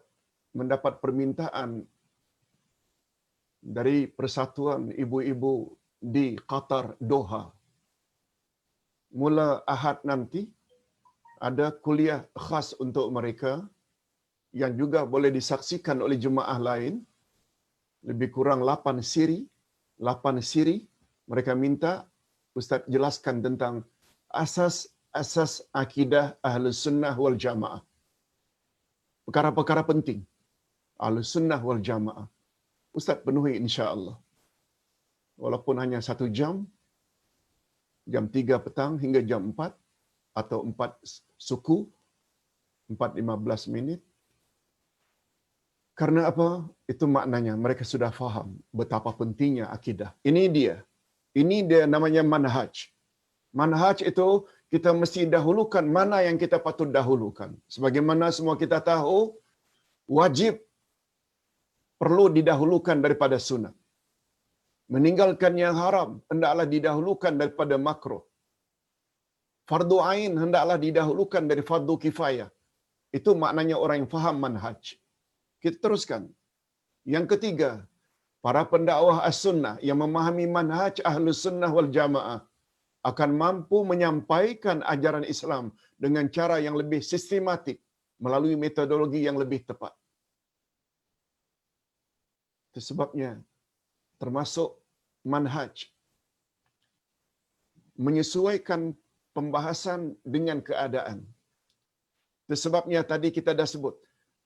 mendapat permintaan dari Persatuan Ibu-Ibu di Qatar, Doha. Mula Ahad nanti ada kuliah khas untuk mereka yang juga boleh disaksikan oleh jemaah lain. Lebih kurang 8 siri. Mereka minta Ustaz jelaskan tentang asas akidah Ahlus Sunnah wal Jamaah. Perkara-perkara penting Ahlus Sunnah wal Jamaah. Ustaz penuhi insya-Allah. Walaupun hanya 1 jam, jam 3 petang hingga jam 4 atau 4 suku, 4:15 minit. Karena apa? Itu maknanya mereka sudah faham betapa pentingnya akidah. Ini dia namanya manhaj. Manhaj itu kita mesti dahulukan mana yang kita patut dahulukan. Sebagaimana semua kita tahu, wajib perlu didahulukan daripada sunat. Meninggalkan yang haram hendaklah didahulukan daripada makruh. Fardu ain hendaklah didahulukan dari fardu kifayah. Itu maknanya orang yang faham manhaj. Kita teruskan. Yang ketiga, para pendakwah as-sunnah yang memahami manhaj Ahlus Sunnah wal Jamaah akan mampu menyampaikan ajaran Islam dengan cara yang lebih sistematik melalui metodologi yang lebih tepat. Itu sebabnya termasuk manhaj menyesuaikan pembahasan dengan keadaan. Itu sebabnya tadi kita dah sebut,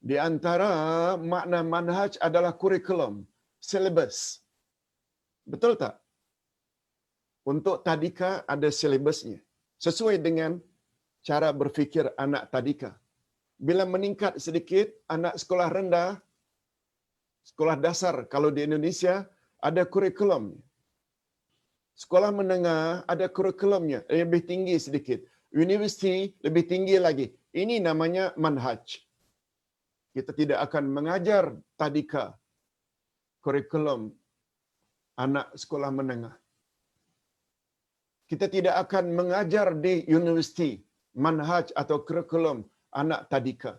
di antara makna manhaj adalah kurikulum, syllabus. Betul tak? Untuk tadika ada syllabusnya. Sesuai dengan cara berfikir anak tadika. Bila meningkat sedikit, anak sekolah rendah, sekolah dasar kalau di Indonesia, ada kurikulumnya. Sekolah menengah ada kurikulumnya, lebih tinggi sedikit. Universiti lebih tinggi lagi. Ini namanya manhaj. Kita tidak akan mengajar tadika kurikulum anak sekolah menengah. Kita tidak akan mengajar di universiti manhaj atau kurikulum anak tadika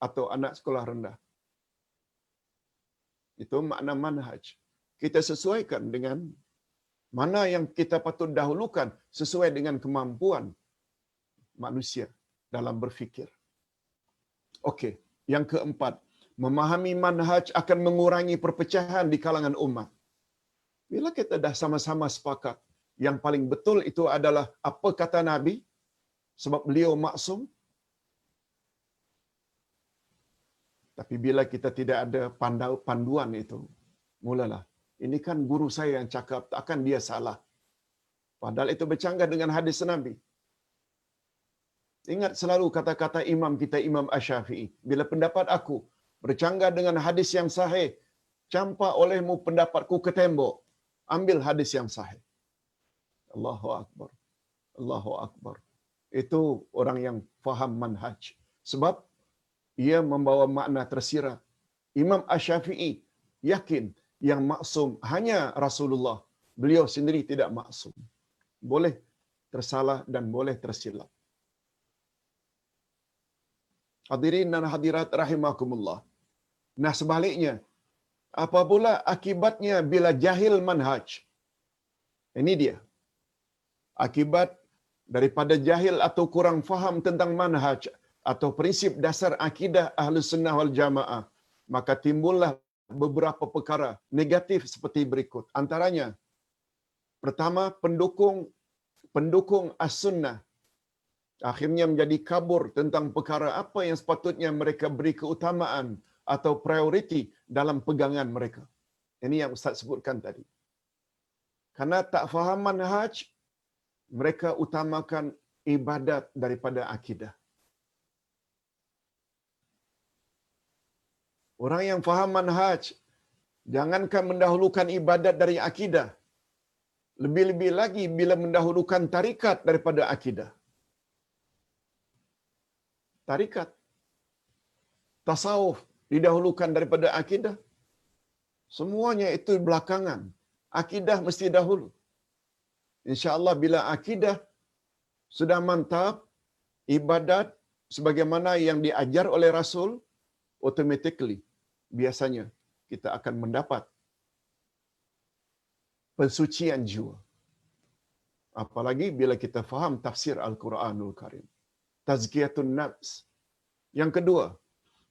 atau anak sekolah rendah. Itu makna manhaj. Kita sesuaikan dengan mana yang kita patut dahulukan sesuai dengan kemampuan manusia dalam berfikir. Okey, yang keempat, memahami manhaj akan mengurangi perpecahan di kalangan umat. Bila kita dah sama-sama sepakat, yang paling betul itu adalah apa kata Nabi, sebab beliau maksum. Tapi bila kita tidak ada panduan itu, mulalah. Ini kan guru saya yang cakap, takkan dia salah. Padahal itu bercanggah dengan hadis Nabi. Ingat selalu kata-kata imam kita, Imam Asy-Syafi'i. Bila pendapat aku bercanggah dengan hadis yang sahih, campak olehmu pendapatku ke tembok. Ambil hadis yang sahih. Allahu Akbar. Allahu Akbar. Itu orang yang faham manhaj. Sebab ia membawa makna tersirat. Imam Asy-Syafi'i yakin yang maksum hanya Rasulullah. Beliau sendiri tidak maksum. Boleh tersalah dan boleh tersilap. Hadirin dan hadirat rahimakumullah. Nah sebaliknya, apa pula akibatnya bila jahil manhaj? Ini dia. Akibat daripada jahil atau kurang faham tentang manhaj atau prinsip dasar akidah Ahlus Sunnah wal Jamaah, maka timbullah beberapa perkara negatif seperti berikut. Antaranya, pertama, pendukung As-Sunnah akhirnya menjadi kabur tentang perkara apa yang sepatutnya mereka beri keutamaan atau prioriti dalam pegangan mereka. Ini yang Ustaz sebutkan tadi. Karena tak faham manhaj, mereka utamakan ibadat daripada akidah. Orang yang faham manhaj, jangankan mendahulukan ibadat dari akidah. Lebih-lebih lagi bila mendahulukan tarikat daripada akidah. Tarikat, tasawuf didahulukan daripada akidah. Semuanya itu belakangan. Akidah mesti dahulu. InsyaAllah bila akidah sudah mantap, ibadat sebagaimana yang diajar oleh Rasul, automatically, biasanya kita akan mendapat pensucian jiwa. Apalagi bila kita faham tafsir Al-Quranul Karim. Tazkiyatun nafs. Yang kedua,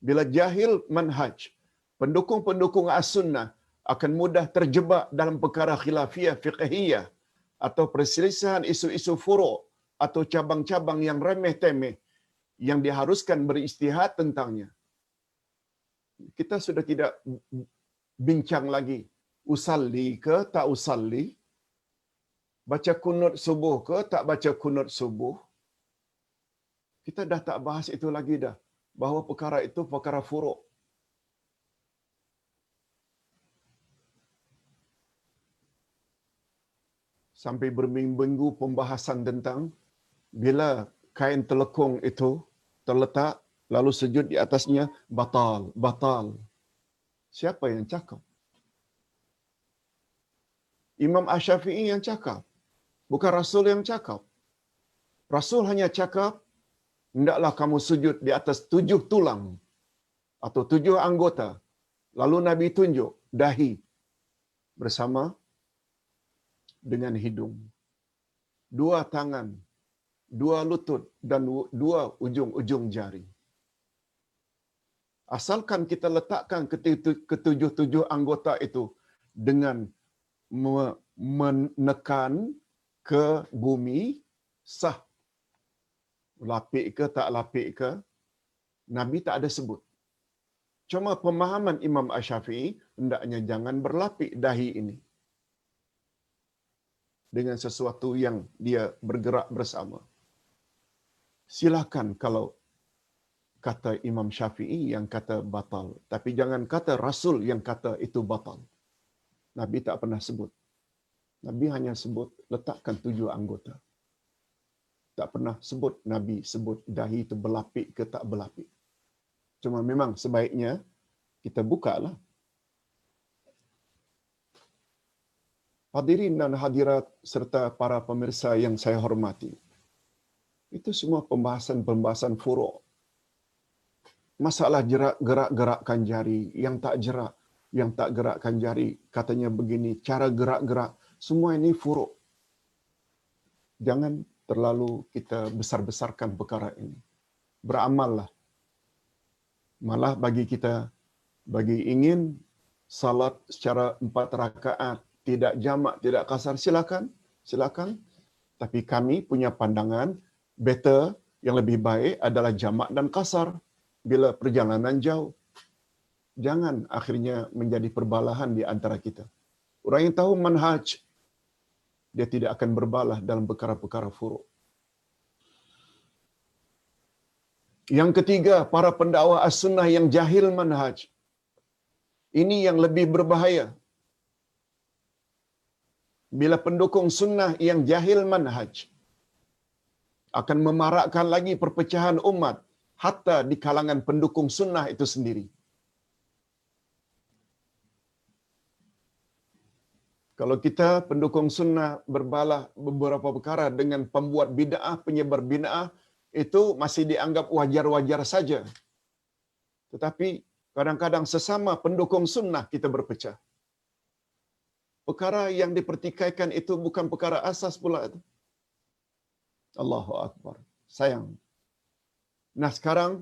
bila jahil manhaj, pendukung-pendukung as-sunnah akan mudah terjebak dalam perkara khilafiyah fiqhiyah atau perselisihan isu-isu furu' atau cabang-cabang yang remeh-temeh yang diharuskan beristihad tentangnya. Kita sudah tidak bincang lagi usalli ke tak usalli, baca kunut subuh ke tak baca kunut subuh. Kita dah tak bahas itu lagi dah, bahawa perkara itu perkara furu'. Sampai berminggu-minggu pembahasan tentang bila kain telekung itu terletak lalu sujud di atasnya batal. Siapa yang cakap? Imam Asy-Syafi'i yang cakap, bukan Rasul yang cakap. Rasul hanya cakap, hendaklah kamu sujud di atas 7 tulang atau 7 anggota. Lalu Nabi tunjuk dahi bersama dengan hidung, 2 tangan, 2 lutut dan 2 ujung-ujung jari. Asalkan kita letakkan ketujuh-tujuh anggota itu dengan menekan ke bumi, sah. Lapik ke tak lapik ke, Nabi tak ada sebut. Cuma pemahaman Imam Asy-Syafi'i, hendaknya jangan berlapik dahi ini dengan sesuatu yang dia bergerak bersama. Silakan kalau kata Imam Syafi'i yang kata batal. Tapi jangan kata Rasul yang kata itu batal. Nabi tak pernah sebut. Nabi hanya sebut letakkan 7 anggota. Tak pernah sebut Nabi sebut dahi itu berlapik ke tak berlapik. Cuma memang sebaiknya kita bukalah. Hadirin dan hadirat serta para pemirsa yang saya hormati. Itu semua pembahasan furu'. Masalah gerak-gerakkan jari, yang tak gerakkan jari, katanya begini, cara gerak-gerak, semua ini furu'. Jangan terlalu kita besar-besarkan perkara ini. Beramallah. Malah bagi ingin salat secara 4 rakaat, tidak jamak, tidak kasar, silakan. Tapi kami punya pandangan better, yang lebih baik adalah jamak dan kasar bila perjalanan jauh. Jangan akhirnya menjadi perbalahan di antara kita. Orang yang tahu manhaj, dia tidak akan berbalah dalam perkara-perkara furuk. Yang ketiga, para pendakwah as-sunnah yang jahil manhaj. Ini yang lebih berbahaya. Bila pendukung sunnah yang jahil manhaj akan memarakkan lagi perpecahan umat hatta di kalangan pendukung sunnah itu sendiri. Kalau kita pendukung sunnah berbalah beberapa perkara dengan pembuat bid'ah, penyebar bid'ah, itu masih dianggap wajar-wajar saja. Tetapi kadang-kadang sesama pendukung sunnah kita berpecah. Perkara yang dipertikaikan itu bukan perkara asas pula itu. Allahu Akbar. Sayang. Nah sekarang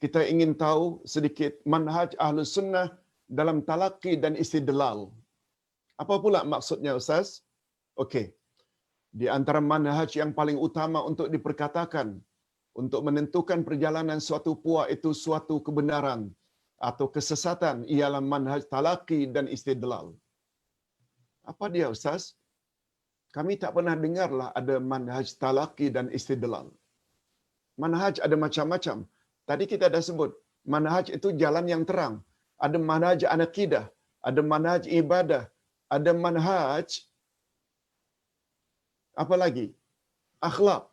kita ingin tahu sedikit manhaj Ahlus Sunnah dalam talaqi dan istidlal. Apa pula maksudnya Ustaz? Okey. Di antara manhaj yang paling utama untuk diperkatakan untuk menentukan perjalanan suatu puak itu suatu kebenaran atau kesesatan ialah manhaj talaqi dan istidlal. Apa dia Ustaz? Kami tak pernah dengarlah ada manhaj talaqi dan istidlal. Manhaj ada macam-macam. Tadi kita dah sebut, manhaj itu jalan yang terang. Ada manhaj anaqidah, ada manhaj ibadah, ada manhaj apa lagi? Akhlak.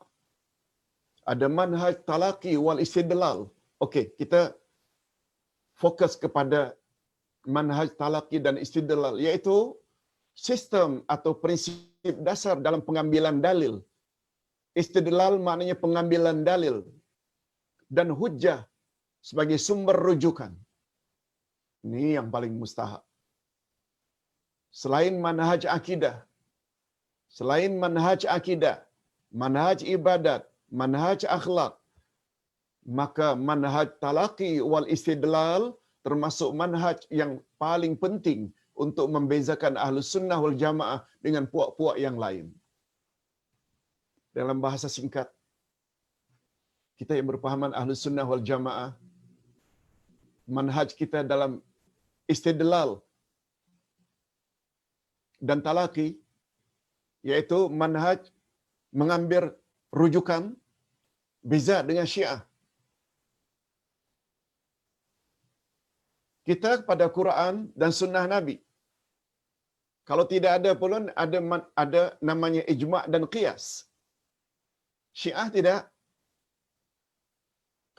Ada manhaj talaqi wal istidlal. Okey, kita fokus kepada manhaj talaqi dan istidlal, iaitu sistem atau prinsip dasar dalam pengambilan dalil. Istidlal maknanya pengambilan dalil dan hujjah sebagai sumber rujukan. Ini yang paling mustahak. Selain manhaj akidah, selain manhaj akidah, manhaj ibadat, manhaj akhlak, maka manhaj talaqi wal istidlal termasuk manhaj yang paling penting untuk membezakan Ahlus Sunnah wal Jamaah dengan puak-puak yang lain. Dalam bahasa singkat, kita yang berpahaman Ahlus Sunnah wal Jamaah, manhaj kita dalam istidlal dan talaqi, iaitu manhaj mengambil rujukan, beza dengan Syiah. Kita kepada Quran dan Sunnah Nabi. Kalau tidak ada pun ada namanya ijma' dan qiyas. Syiah tidak.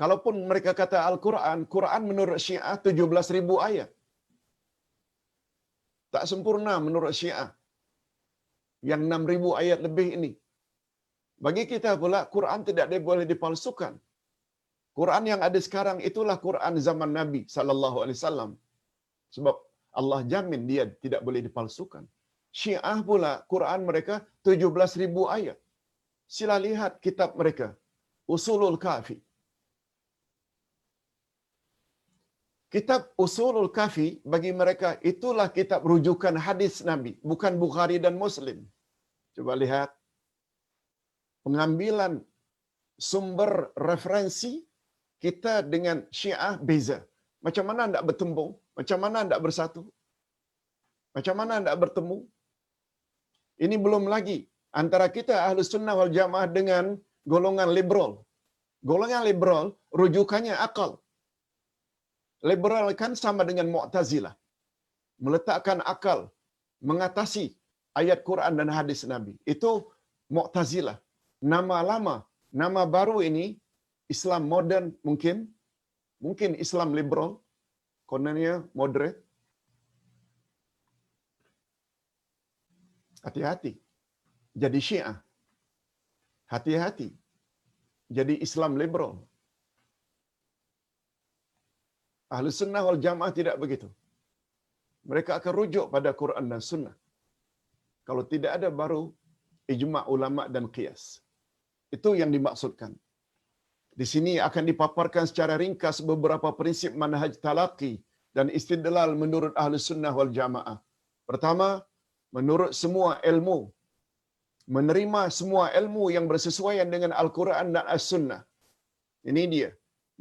Kalaupun mereka kata Al-Quran, Quran menurut Syiah 17,000 ayat. Tak sempurna menurut Syiah. Yang 6,000 ayat lebih ini. Bagi kita pula, Quran tidak boleh dipalsukan. Quran yang ada sekarang itulah Quran zaman Nabi sallallahu alaihi wasallam. Sebab Allah jamin dia tidak boleh dipalsukan. Syiah pula Quran mereka 17,000 ayat. Sila lihat kitab mereka, Usulul Kafi. Kitab Usulul Kafi bagi mereka itulah kitab rujukan hadis Nabi, bukan Bukhari dan Muslim. Coba lihat pengambilan sumber referensi kita dengan Syiah beza. Macam mana hendak bertembung? Macam mana hendak bersatu? Macam mana hendak bertemu? Ini belum lagi antara kita Ahlus Sunnah wal Jamaah dengan golongan liberal. Golongan liberal rujukannya akal. Liberal kan sama dengan Mu'tazilah. Meletakkan akal mengatasi ayat Quran dan hadis Nabi. Itu Mu'tazilah. Nama lama, nama baru ini Islam modern mungkin Islam liberal, kononnya moderate. Hati-hati. Jadi Syiah. Hati-hati. Jadi Islam liberal. Ahlus Sunnah wal Jamaah tidak begitu. Mereka akan rujuk pada Quran dan Sunnah. Kalau tidak ada baru ijma' ulama' dan qiyas. Itu yang dimaksudkan. Di sini akan dipaparkan secara ringkas beberapa prinsip manhaj talaqi dan istidlal menurut Ahlus Sunnah wal Jamaah. Pertama, menurut semua ilmu, menerima semua ilmu yang bersesuaian dengan Al-Quran dan As-Sunnah. Ini dia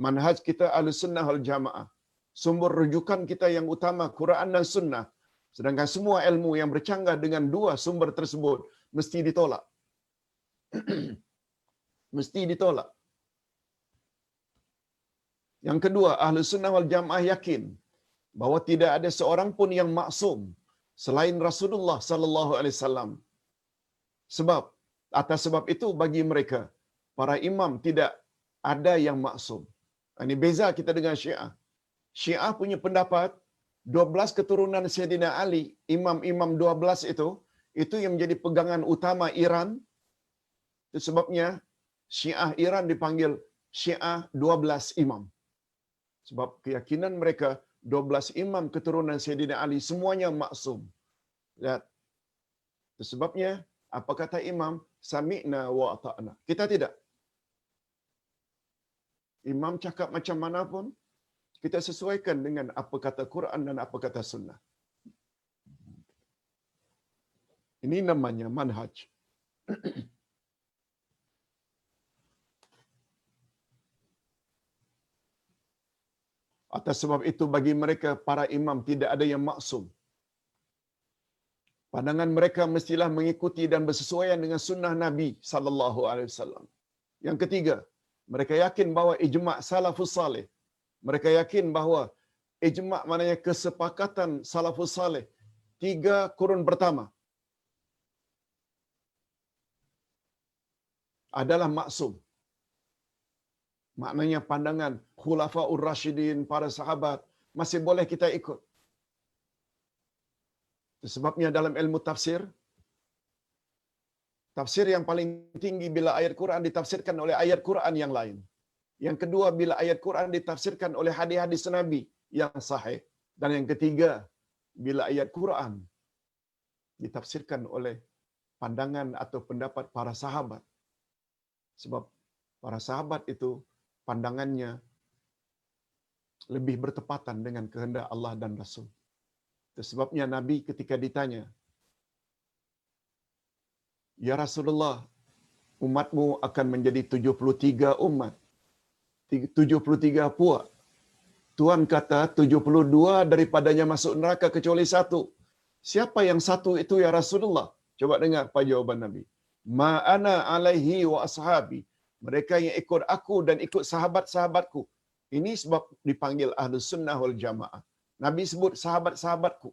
manhaj kita Ahlus Sunnah wal Jamaah. sumber rujukan kita yang utama Quran dan Sunnah. Sedangkan semua ilmu yang bercanggah dengan dua sumber tersebut mesti ditolak. Mesti ditolak. Yang kedua, Ahlu Sunnah wal Jamaah yakin bahwa tidak ada seorang pun yang maksum selain Rasulullah sallallahu alaihi wasallam. Sebab atas sebab itu bagi mereka para imam tidak ada yang maksum. Ini beza kita dengan Syiah. Syiah punya pendapat 12 keturunan Sayyidina Ali, imam-imam 12 itu yang menjadi pegangan utama Iran. Itu sebabnya Syiah Iran dipanggil Syiah 12 imam. Sebab keyakinan mereka 12 imam keturunan Sayyidina Ali semuanya maksum. Lihat. Itu sebabnya apa kata imam? Sami'na wa ata'na. Kita tidak. Imam cakap macam mana pun, kita sesuaikan dengan apa kata Quran dan apa kata Sunnah. Ini namanya manhaj. Atas sebab itu bagi mereka para imam tidak ada yang maksum. Pandangan mereka mestilah mengikuti dan bersesuaian dengan sunnah Nabi sallallahu alaihi wasallam. Yang ketiga, mereka yakin bahawa ijma' salafus salih. Mereka yakin bahawa ijma' maknanya kesepakatan salafus salih 3 kurun pertama adalah maksum. Maknanya pandangan khulafaur rasyidin, para sahabat masih boleh kita ikut. Sebabnya dalam ilmu tafsir, tafsir yang paling tinggi bila ayat Quran ditafsirkan oleh ayat Quran yang lain. Yang kedua, bila ayat Quran ditafsirkan oleh hadis-hadis Nabi yang sahih. Dan yang ketiga, bila ayat Quran ditafsirkan oleh pandangan atau pendapat para sahabat. Sebab para sahabat itu pandangannya lebih bertepatan dengan kehendak Allah dan Rasul. Itu sebabnya Nabi ketika ditanya, "Ya Rasulullah, umatmu akan menjadi 73 umat, 73 puak. Tuhan kata 72 daripadanya masuk neraka kecuali satu. Siapa yang satu itu ya Rasulullah?" Coba dengar apa jawaban Nabi. "Ma ana alaihi wa ashabi." Mereka yang ikut aku dan ikut sahabat-sahabatku. Ini sebab dipanggil Ahlus Sunnah wal Jamaah. Nabi sebut sahabat-sahabatku.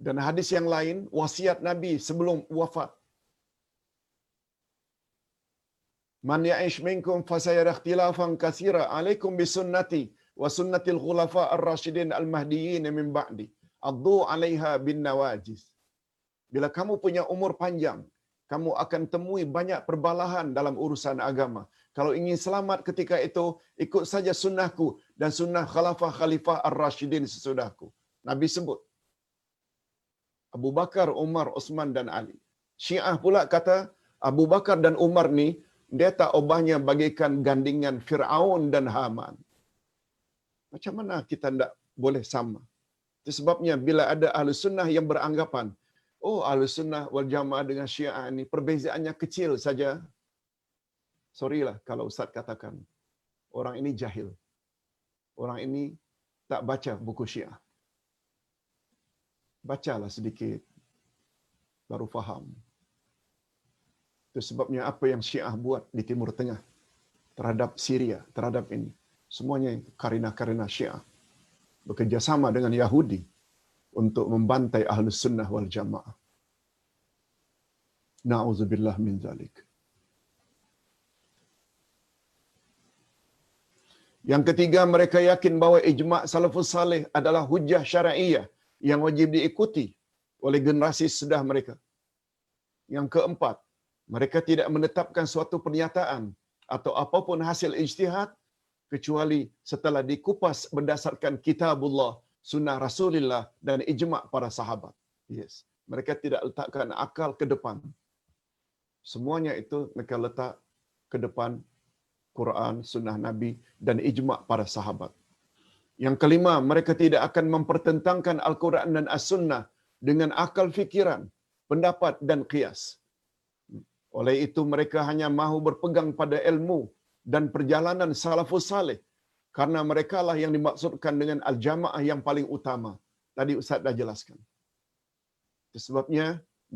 Dan hadis yang lain, wasiat Nabi sebelum wafat. "Man ya'ish minkum fasayara ikhtilafan katsira, 'alaikum bisunnati wa sunnatil khulafa ar-rasyidin al-mahdiyyin min ba'di. Addu 'alaiha bin nawajiz." Bila kamu punya umur panjang, kamu akan temui banyak perbalahan dalam urusan agama. Kalau ingin selamat ketika itu, ikut saja sunnahku dan sunnah khalifah ar-rasyidin sesudahku. Nabi sebut Abu Bakar, Umar, Uthman dan Ali. Syiah pula kata Abu Bakar dan Umar ni dia tak ubahnya bagaikan gandingan Fir'aun dan Haman. Macam mana kita tidak boleh sama? Itu sebabnya bila ada ahli sunnah yang beranggapan, oh ahli sunnah wal jamaah dengan Syiah ini perbezaannya kecil saja. Sorry lah kalau Ustaz katakan, orang ini jahil. Orang ini tak baca buku Syiah. Bacalah sedikit, baru faham. Itu sebabnya apa yang Syiah buat di Timur Tengah terhadap Syria, terhadap ini. Semuanya karina-karina Syiah. Bekerjasama dengan Yahudi untuk membantai Ahlus Sunnah wal Jamaah. Na'udzubillah min zalik. Yang ketiga, mereka yakin bahawa ijma' salafus salih adalah hujjah syara'iyah yang wajib diikuti oleh generasi sesudah mereka. Yang keempat, mereka tidak menetapkan suatu pernyataan atau apapun hasil ijtihad kecuali setelah dikupas berdasarkan kitabullah, sunnah Rasulullah dan ijma' para sahabat. Yes, mereka tidak letakkan akal ke depan. Semuanya itu mereka letak ke depan Quran, sunnah Nabi dan ijma' para sahabat. Yang kelima, mereka tidak akan mempertentangkan Al-Quran dan As-Sunnah dengan akal fikiran, pendapat dan qiyas. Oleh itu mereka hanya mahu berpegang pada ilmu dan perjalanan salafus salih Karena mereka lah yang dimaksudkan dengan al-jamaah yang paling utama. Tadi Ustaz dah jelaskan. Itu sebabnya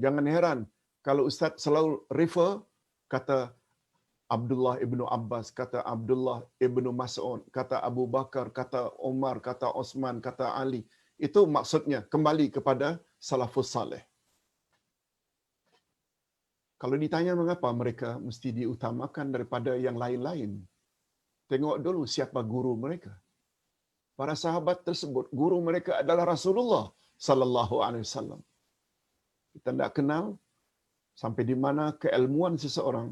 jangan heran kalau Ustaz selalu refer kata Abdullah ibnu Abbas, kata Abdullah ibnu Mas'ud, kata Abu Bakar, kata Umar, kata Osman, kata Ali. Itu maksudnya kembali kepada salafus saleh. Kalau ditanya mengapa mereka mesti diutamakan daripada yang lain-lain, tengok dulu siapa guru mereka. Para sahabat tersebut, guru mereka adalah Rasulullah sallallahu alaihi wasallam. Kita tidak kenal sampai di mana keilmuan seseorang,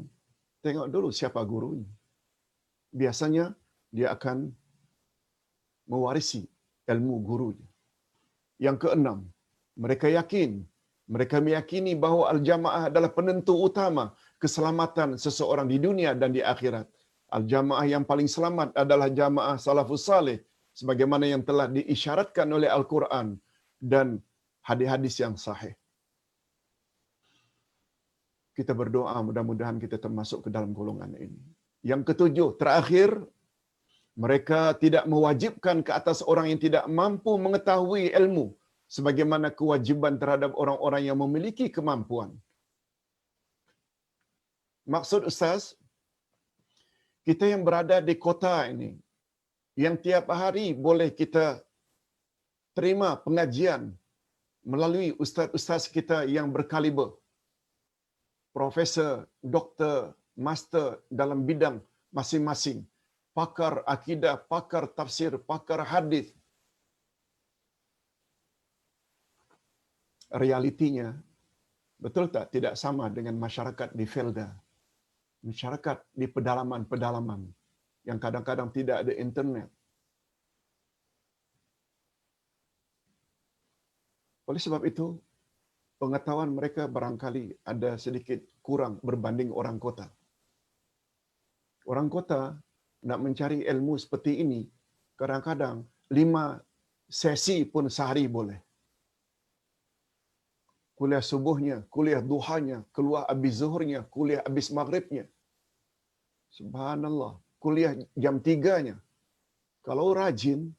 tengok dulu siapa gurunya. Biasanya dia akan mewarisi ilmu gurunya. Yang keenam, mereka meyakini bahawa al-jamaah adalah penentu utama keselamatan seseorang di dunia dan di akhirat. Al-jamaah yang paling selamat adalah jamaah salafus saleh sebagaimana yang telah diisyaratkan oleh Al-Quran dan hadis-hadis yang sahih. Kita berdoa mudah-mudahan kita termasuk ke dalam golongan ini. Yang ketujuh, terakhir, mereka tidak mewajibkan ke atas orang yang tidak mampu mengetahui ilmu sebagaimana kewajiban terhadap orang-orang yang memiliki kemampuan. Maksud Ustaz, kita yang berada di kota ini, yang tiap hari boleh kita terima pengajian melalui ustaz-ustaz kita yang berkaliber, profesor, doktor, master dalam bidang masing-masing, pakar akidah, pakar tafsir, pakar hadis. Realitinya, betul tak? Tidak sama dengan masyarakat di Felda. Masyarakat di pedalaman-pedalaman yang kadang-kadang tidak ada internet. Oleh sebab itu, pengetahuan mereka barangkali ada sedikit kurang berbanding orang kota. Orang kota nak mencari ilmu seperti ini, kadang-kadang 5 sesi pun sehari boleh. Kuliah subuhnya, kuliah duhanya, keluar habis zuhurnya, kuliah habis maghribnya. Subhanallah, kuliah jam 3-nya. Kalau rajin,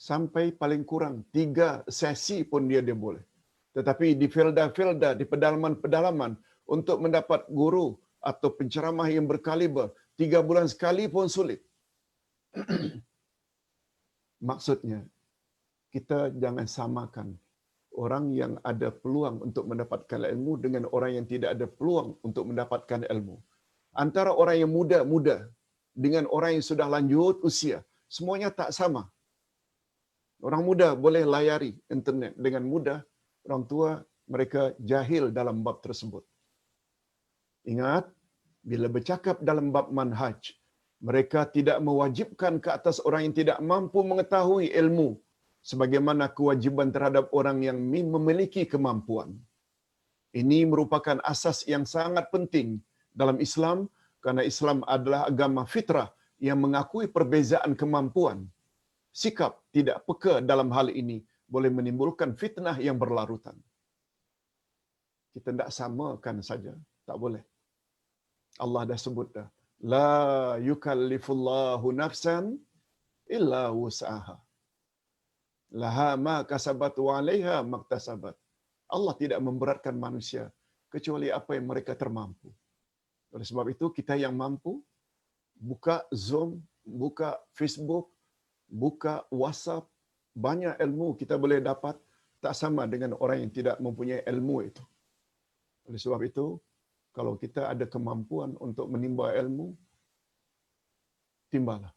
sampai paling kurang 3 sesi pun dia boleh. Tetapi di felda-felda, di pedalaman-pedalaman, untuk mendapat guru atau penceramah yang berkaliber, 3 bulan sekali pun sulit. Maksudnya, kita jangan samakan orang yang ada peluang untuk mendapatkan ilmu dengan orang yang tidak ada peluang untuk mendapatkan ilmu. Antara orang yang muda-muda dengan orang yang sudah lanjut usia, semuanya tak sama. Orang muda boleh layari internet dengan mudah, orang tua mereka jahil dalam bab tersebut. Ingat, bila bercakap dalam bab manhaj, mereka tidak mewajibkan ke atas orang yang tidak mampu mengetahui ilmu sebagaimana kewajiban terhadap orang yang memiliki kemampuan. Ini merupakan asas yang sangat penting dalam Islam kerana Islam adalah agama fitrah yang mengakui perbezaan kemampuan. Sikap tidak peka dalam hal ini boleh menimbulkan fitnah yang berlarutan. Kita tidak samakan saja, tak boleh. Allah dah sebut dah, la yukallifullahu nafsan illa wus'aha. Laha ma kasabat wa 'alaiha maktasabat. Allah tidak memberatkan manusia kecuali apa yang mereka termampu. Oleh sebab itu kita yang mampu buka Zoom, buka Facebook, buka WhatsApp, banyak ilmu kita boleh dapat, tak sama dengan orang yang tidak mempunyai ilmu itu. Oleh sebab itu, kalau kita ada kemampuan untuk menimba ilmu, timbalah.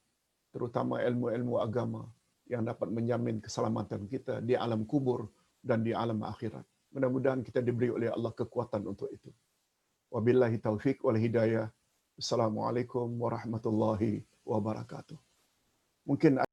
Terutama ilmu-ilmu agama yang dapat menjamin keselamatan kita di alam kubur dan di alam akhirat. Mudah-mudahan kita diberi oleh Allah kekuatan untuk itu. Wabillahi taufiq wal hidayah. Assalamualaikum warahmatullahi wabarakatuh. Mungkin